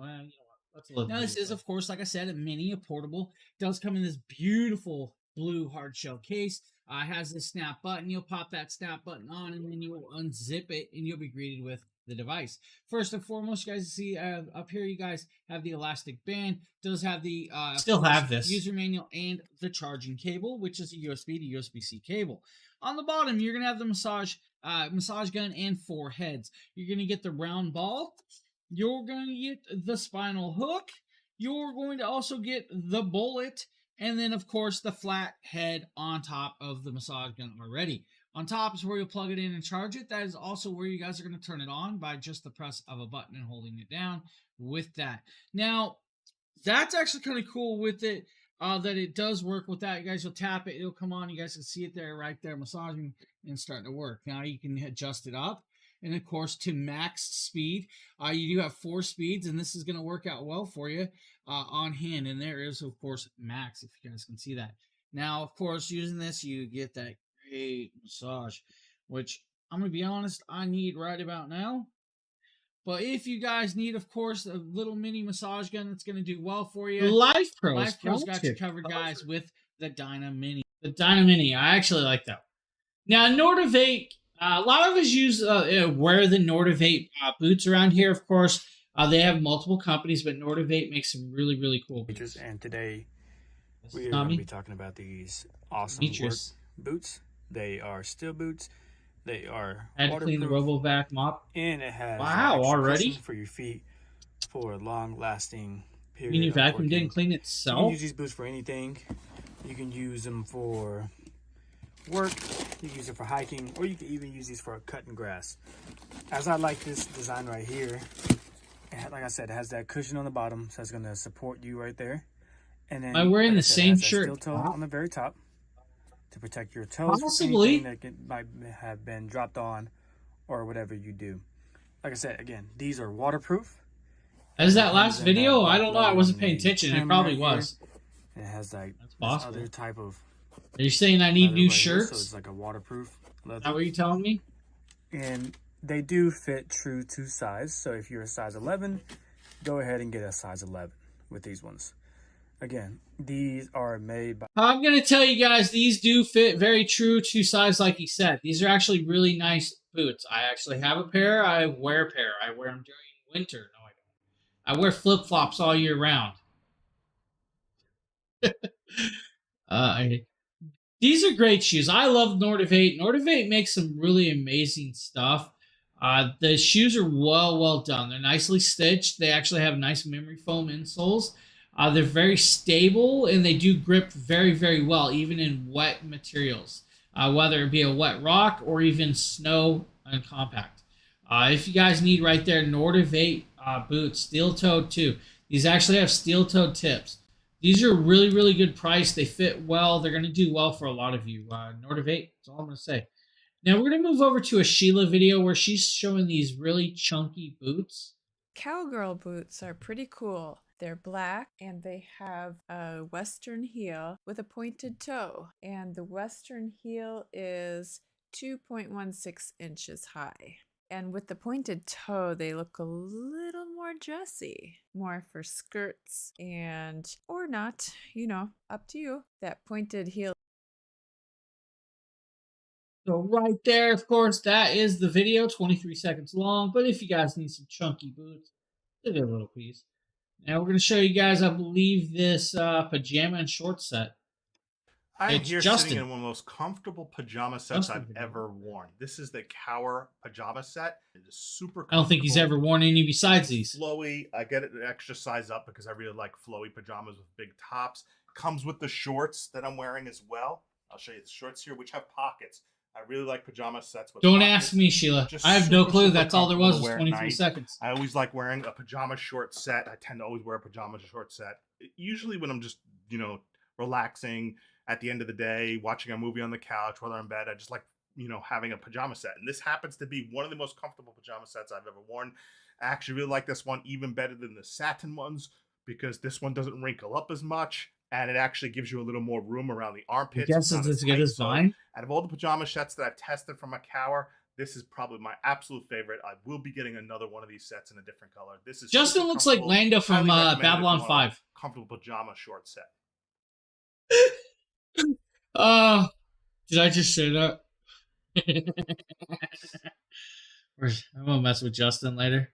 Let's look. Now, this is, of course, like I said, a mini, a portable. It does come in this beautiful blue hard shell case. It has this snap button. You'll pop that snap button on, and then you'll unzip it, and you'll be greeted with the device. First and foremost, you guys see up here, you guys have the elastic band. It does have the still have this user manual and the charging cable, which is a USB to USB-C cable. On the bottom, you're gonna have the massage gun and 4 heads. You're gonna get the round ball. You're gonna get the spinal hook. You're going to also get the bullet, and then of course the flat head on top of the massage gun already. On top is where you'll plug it in and charge it. That is also where you guys are going to turn it on by just the press of a button and holding it down with that. Now, that's actually kind of cool with it, that it does work with that. You guys will tap it. It'll come on. You guys can see it there, right there, massaging and starting to work. Now, you can adjust it up. And, of course, to max speed. You do have 4 speeds, and this is going to work out well for you on hand. And there is, of course, max, if you guys can see that. Now, of course, using this, you get that great massage, which I'm going to be honest, I need right about now. But if you guys need, of course, a little mini massage gun that's going to do well for you, Life Pro's got you covered, guys, with the Dyna Mini. The Dyna Mini, I actually like that. Now, Nordivate, a lot of us wear the Nordivate boots around here, of course. They have multiple companies, but Nordivate makes some really, really cool boots. And today, we are going to be talking about these awesome work boots. They are steel boots. They are had to clean the RoboVac mop. And it has already for your feet for a long-lasting period. You mean your vacuum didn't clean itself? You can use these boots for anything. You can use them for work. You can use it for hiking, or you can even use these for cutting grass. As I like this design right here, like I said, it has that cushion on the bottom, so it's going to support you right there. And then I'm wearing the same shirt steel toe on the very top to protect your toes possibly from anything that might have been dropped on or whatever you do. Like I said, again, these are waterproof. As that last video, I don't know. I wasn't paying attention. It probably was. It has like this other type of. Are you saying I need new right shirts? Here, so it's like a waterproof leather. Is that what you're telling me? And they do fit true to size. So if you're a size 11, go ahead and get a size 11 with these ones. Again, these are made by... I'm going to tell you guys, these do fit very true to size like he said. These are actually really nice boots. I actually have a pair. I wear a pair. I wear them during winter. No, I don't. I wear flip-flops all year round. These are great shoes. I love Nordivate. Nordivate makes some really amazing stuff. The shoes are well done. They're nicely stitched. They actually have nice memory foam insoles. They're very stable, and they do grip very, very well, even in wet materials, whether it be a wet rock or even snow and compact. If you guys need right there, Nordivate boots, steel-toed too. These actually have steel-toed tips. These are really, really good price. They fit well. They're going to do well for a lot of you. Nordivate, that's all I'm going to say. Now, we're going to move over to a Sheila video where she's showing these really chunky boots. Cowgirl boots are pretty cool. They're black and they have a western heel with a pointed toe. And the western heel is 2.16 inches high. And with the pointed toe, they look a little more dressy, more for skirts and, or not, you know, up to you. That pointed heel. So right there, of course, that is the video, 23 seconds long. But if you guys need some chunky boots, they're a little piece. Now we're going to show you guys, I believe, this pajama and shorts set. I'm It's here Justin. sitting in one of the most comfortable pajama sets Justin I've video. ever worn. This is the Cower pajama set. It is super comfortable. I don't think he's ever worn any besides these. Flowy. I get it extra size up because I really like flowy pajamas with big tops. Comes with the shorts that I'm wearing as well. I'll show you the shorts here, which have pockets. I really like pajama sets with Don't pockets. ask me, Sheila. Just I have no super, clue. super That's all there was comfortable to wear at 23 night. seconds. I always like wearing a pajama short set. I tend to always wear a pajama short set. Usually when I'm just, you know, relaxing at the end of the day, watching a movie on the couch, whether I'm in bed, I just like, you know, having a pajama set. And this happens to be one of the most comfortable pajama sets I've ever worn. I actually really like this one even better than the satin ones because this one doesn't wrinkle up as much. And it actually gives you a little more room around the armpits. I guess it's as good as mine. Out of all the pajama sets that I've tested from Cower, this is probably my absolute favorite. I will be getting another one of these sets in a different color. This is Justin super looks like comfortable. Lando from Highly recommend it if you Babylon want a 5. Comfortable pajama short set. Did I just say that? I'm gonna mess with Justin later.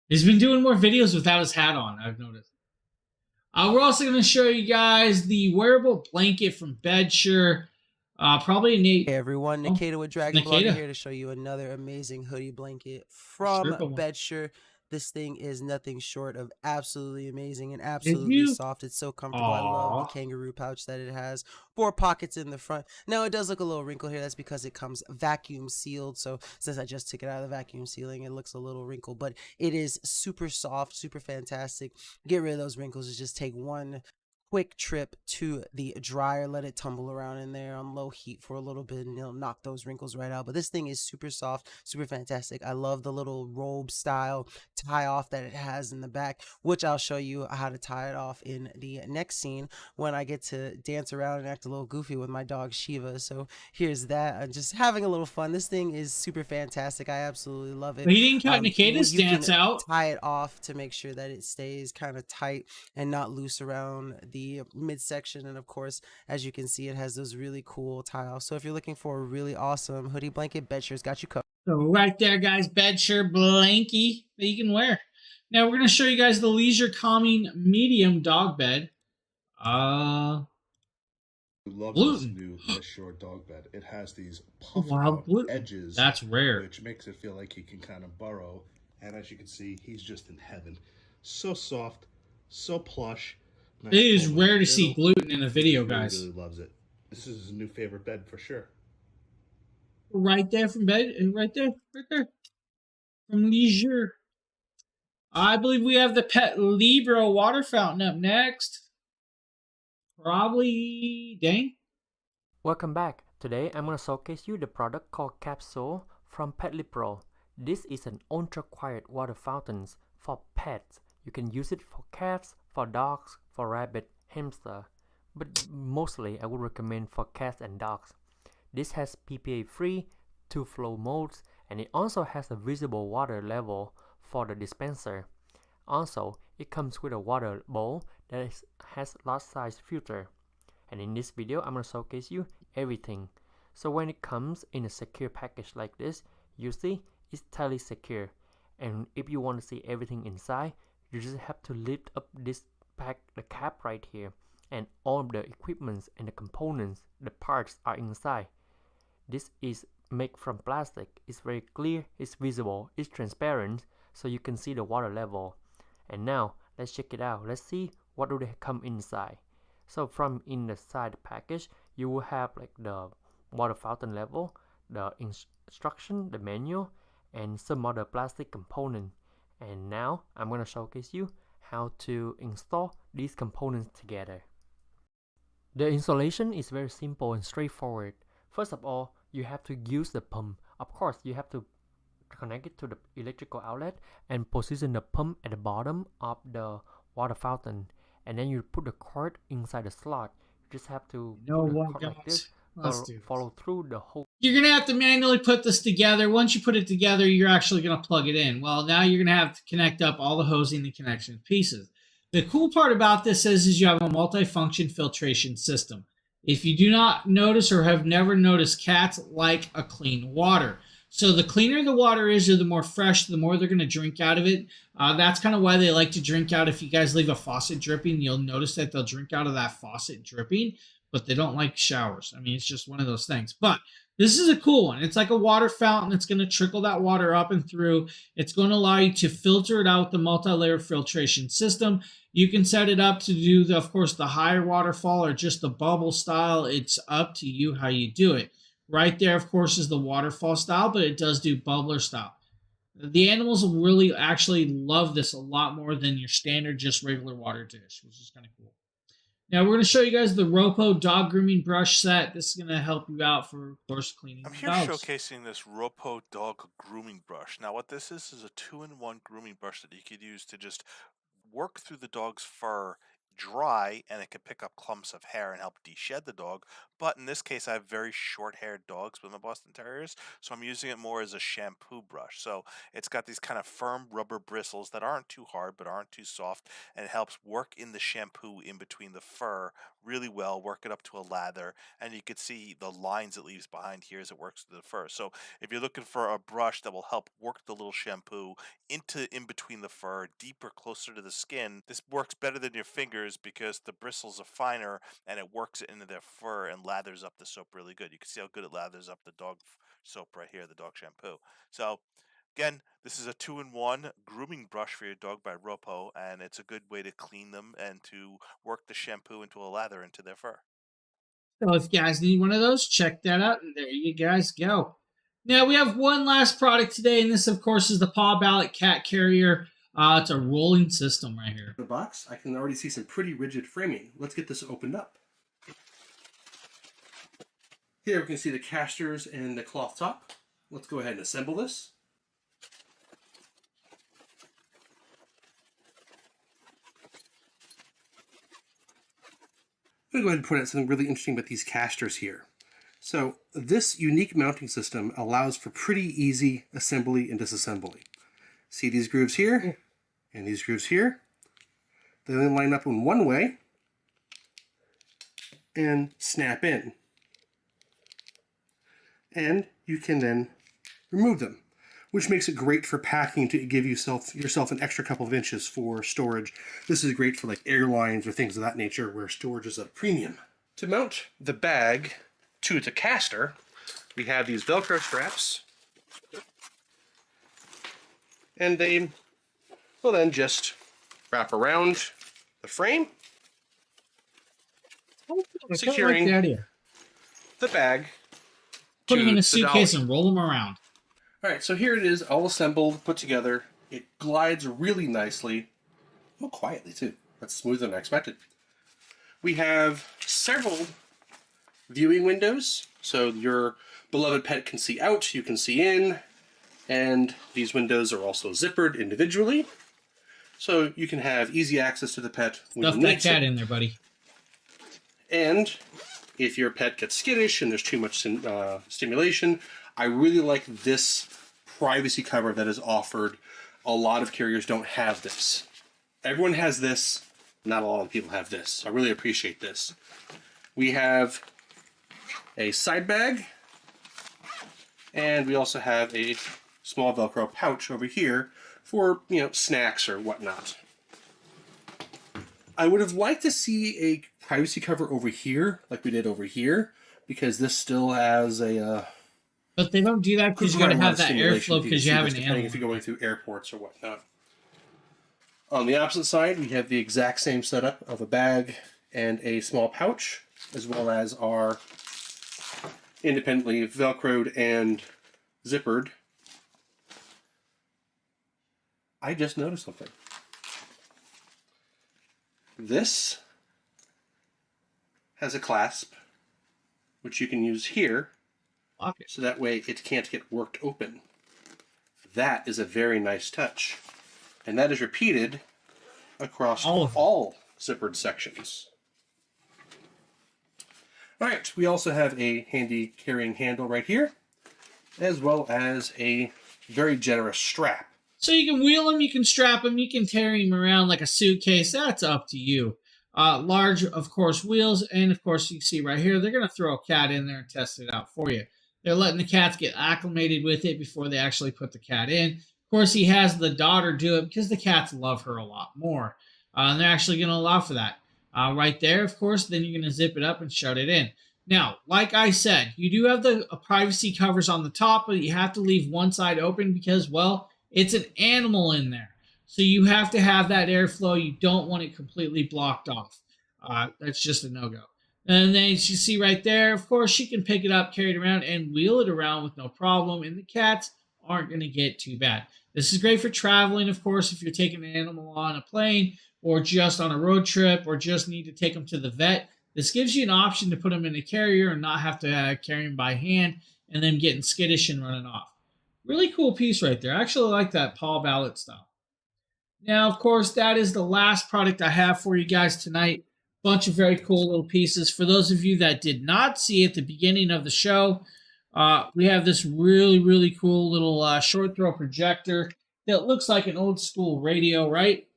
He's been doing more videos without his hat on, I've noticed. We're also going to show you guys the wearable blanket from Bedsure. Probably Nate. Hey everyone, Nikita with Dragon Blogger Nikita. here to show you another amazing hoodie blanket from Sure, come on. Bedsure. This thing is nothing short of absolutely amazing and absolutely soft. It's so comfortable. I love the kangaroo pouch that it has. 4 pockets in the front. Now, it does look a little wrinkled here. That's because it comes vacuum sealed. So since I just took it out of the vacuum sealing, it looks a little wrinkled. But it is super soft, super fantastic. Get rid of those wrinkles is just take one quick trip to the dryer, let it tumble around in there on low heat for a little bit, and it'll knock those wrinkles right out. But this thing is super soft, super fantastic. I love the little robe style tie off that it has in the back, which I'll show you how to tie it off in the next scene when I get to dance around and act a little goofy with my dog Shiva. So here's that. I'm just having a little fun. This thing is super fantastic. I absolutely love it. He didn't cut Nikita's dance out. Tie it off to make sure that it stays kind of tight and not loose around the midsection. And of course, as you can see, it has those really cool tie offs. So if you're looking for a really awesome hoodie blanket, Bedshure's got you covered. So right there, guys, Bedsure blankie that you can wear. Now we're going to show you guys the Leisure Calming Medium Dog Bed. Love this new Bedsure dog bed. It has these puffed out edges. That's rare. Which makes it feel like he can kind of burrow. And as you can see, he's just in heaven. So soft, so plush. It is rare to see gluten in a video, guys. He really loves it. This is his new favorite bed for sure. Right there from bed, right there, from Leisure. I believe we have the Pet Libro water fountain up next. Probably Dane. Welcome back. Today I'm going to showcase you the product called Capsule from PetLibro. This is an ultra quiet water fountain for pets. You can use it for cats, for dogs, for rabbit, hamster, but mostly I would recommend for cats and dogs. This has PPA free, 2 flow modes, and it also has a visible water level for the dispenser. Also, it comes with a water bowl that has large size filter. And in this video, I'm going to showcase you everything. So when it comes in a secure package like this, you see it's tightly secure. And if you want to see everything inside, you just have to lift up this pack, the cap right here, and all the equipments and the components, the parts are inside. This is made from plastic. It's very clear, it's visible, it's transparent, so you can see the water level. And now let's check it out. Let's see what do they come inside. So from inside the package, you will have like the water fountain level, the instruction, the manual, and some other plastic component. And now I'm going to showcase you how to install these components together. The installation is very simple and straightforward. First of all, you have to use the pump. Of course, you have to connect it to the electrical outlet and position the pump at the bottom of the water fountain. And then you put the cord inside the slot. You just have to put the cord like this, follow through the whole. You're going to have to manually put this together. Once you put it together, you're actually going to plug it in. Well, now you're going to have to connect up all the hosing and connection pieces. The cool part about this is you have a multi-function filtration system. If you do not notice or have never noticed, cats like a clean water. So the cleaner the water is, or the more fresh, the more they're going to drink out of it. That's kind of why they like to drink out. If you guys leave a faucet dripping, you'll notice that they'll drink out of that faucet dripping, but they don't like showers. I mean, it's just one of those things. But this is a cool one. It's like a water fountain. It's going to trickle that water up and through. It's going to allow you to filter it out with the multi-layer filtration system. You can set it up to do, of course, the higher waterfall or just the bubble style. It's up to you how you do it. Right there, of course, is the waterfall style, but it does do bubbler style. The animals will really actually love this a lot more than your standard just regular water dish, which is kind of cool. Now, we're going to show you guys the Ropo dog grooming brush set. This is going to help you out for, of course, cleaning I'm here dogs. showcasing this Ropo dog grooming brush. Now, what this is a 2-in-1 grooming brush that you could use to just work through the dog's fur dry, and it can pick up clumps of hair and help de-shed the dog. But in this case, I have very short-haired dogs with my Boston Terriers, so I'm using it more as a shampoo brush. So it's got these kind of firm rubber bristles that aren't too hard but aren't too soft, and it helps work in the shampoo in between the fur really well, work it up to a lather, and you can see the lines it leaves behind here as it works through the fur. So if you're looking for a brush that will help work the little shampoo in between the fur, deeper, closer to the skin, this works better than your fingers because the bristles are finer and it works it into their fur and lathers up the soap really good. You can see how good it lathers up the dog soap right here, the dog shampoo. So again, this is a 2-in-1 grooming brush for your dog by Ropo, and it's a good way to clean them and to work the shampoo into a lather into their fur. So if you guys need one of those, check that out, and there you guys go. Now, we have one last product today, and this, of course, is the Paw Ballot Cat Carrier. It's a rolling system right here. The box, I can already see some pretty rigid framing. Let's get this opened up. Here we can see the casters and the cloth top. Let's go ahead and assemble this. I'm going to go ahead and point out something really interesting about these casters here. So this unique mounting system allows for pretty easy assembly and disassembly. See these grooves here and these grooves here? They only line up in one way and snap in. And you can then remove them, which makes it great for packing to give yourself an extra couple of inches for storage. This is great for like airlines or things of that nature where storage is a premium. To mount the bag to the caster, we have these Velcro straps, and they will then just wrap around the frame, securing the bag. Put them in a suitcase and roll them around. Alright, so here it is, all assembled, put together. It glides really nicely. Well, quietly too. That's smoother than I expected. We have several viewing windows, so your beloved pet can see out, you can see in, and these windows are also zippered individually, so you can have easy access to the pet when Stuff you need that cat to. in there, buddy. And if your pet gets skittish and there's too much stimulation, I really like this privacy cover that is offered. A lot of carriers don't have this. Everyone has this, not a lot of people have this. I really appreciate this. We have a side bag, and we also have a small Velcro pouch over here for, snacks or whatnot. I would have liked to see a privacy cover over here, like we did over here, because this still has a... But they don't do that because you got to have that airflow because you have an animal. If you're going through airports or whatnot. On the opposite side, we have the exact same setup of a bag and a small pouch, as well as our independently Velcroed and zippered. I just noticed something. This has a clasp, which you can use here, so that way it can't get worked open. that is a very nice touch. And that is repeated across all zippered sections. All right, we also have a handy carrying handle right here, as well as a very generous strap. So you can wheel them, you can strap them, you can carry them around like a suitcase. That's up to you. Large, of course, wheels, and of course, you see right here, they're going to throw a cat in there and test it out for you. They're letting the cats get acclimated with it before they actually put the cat in. Of course, he has the daughter do it because the cats love her a lot more. And they're actually going to allow for that. Right there, of course, then you're going to zip it up and shut it in. Now, like I said, you do have the privacy covers on the top, but you have to leave one side open because, well, it's an animal in there. So you have to have that airflow. You don't want it completely blocked off. That's just a no-go. And then as you see right there, of course, she can pick it up, carry it around, and wheel it around with no problem. And the cats aren't going to get too bad. This is great for traveling, of course, if you're taking an animal on a plane or just on a road trip or just need to take them to the vet. This gives you an option to put them in a carrier and not have to carry them by hand and then getting skittish and running off. Really cool piece right there. I actually like that Paul Ballot style. Now, of course, that is the last product I have for you guys tonight. Bunch of very cool little pieces. For those of you that did not see at the beginning of the show, we have this really, really cool little short throw projector that looks like an old school radio, right?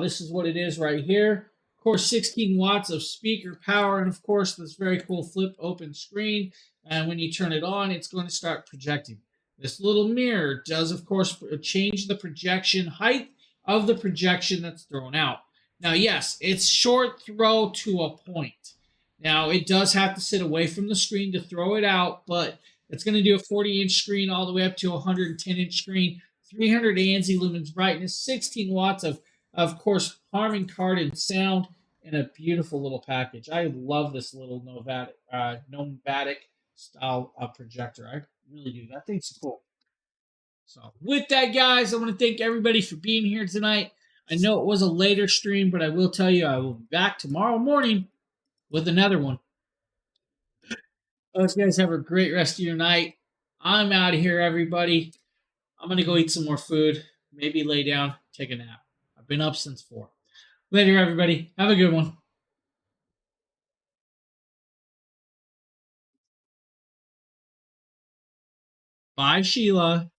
This is what it is right here. Of course, 16 watts of speaker power, and of course, this very cool flip open screen. And when you turn it on, it's going to start projecting. This little mirror does, of course, change the projection height of the projection that's thrown out. Now, yes, it's short throw to a point. Now, it does have to sit away from the screen to throw it out, but it's going to do a 40-inch screen all the way up to a 110-inch screen, 300 ANSI lumens brightness, 16 watts of course, Harman Kardon sound, and a beautiful little package. I love this little Novatic style projector. I really do. That thing's cool. So with that, guys, I want to thank everybody for being here tonight. I know it was a later stream, but I will tell you I will be back tomorrow morning with another one. Hope you guys have a great rest of your night. I'm out of here, everybody. I'm going to go eat some more food, maybe lay down, take a nap. I've been up since 4. Later, everybody. Have a good one. Bye, Sheila.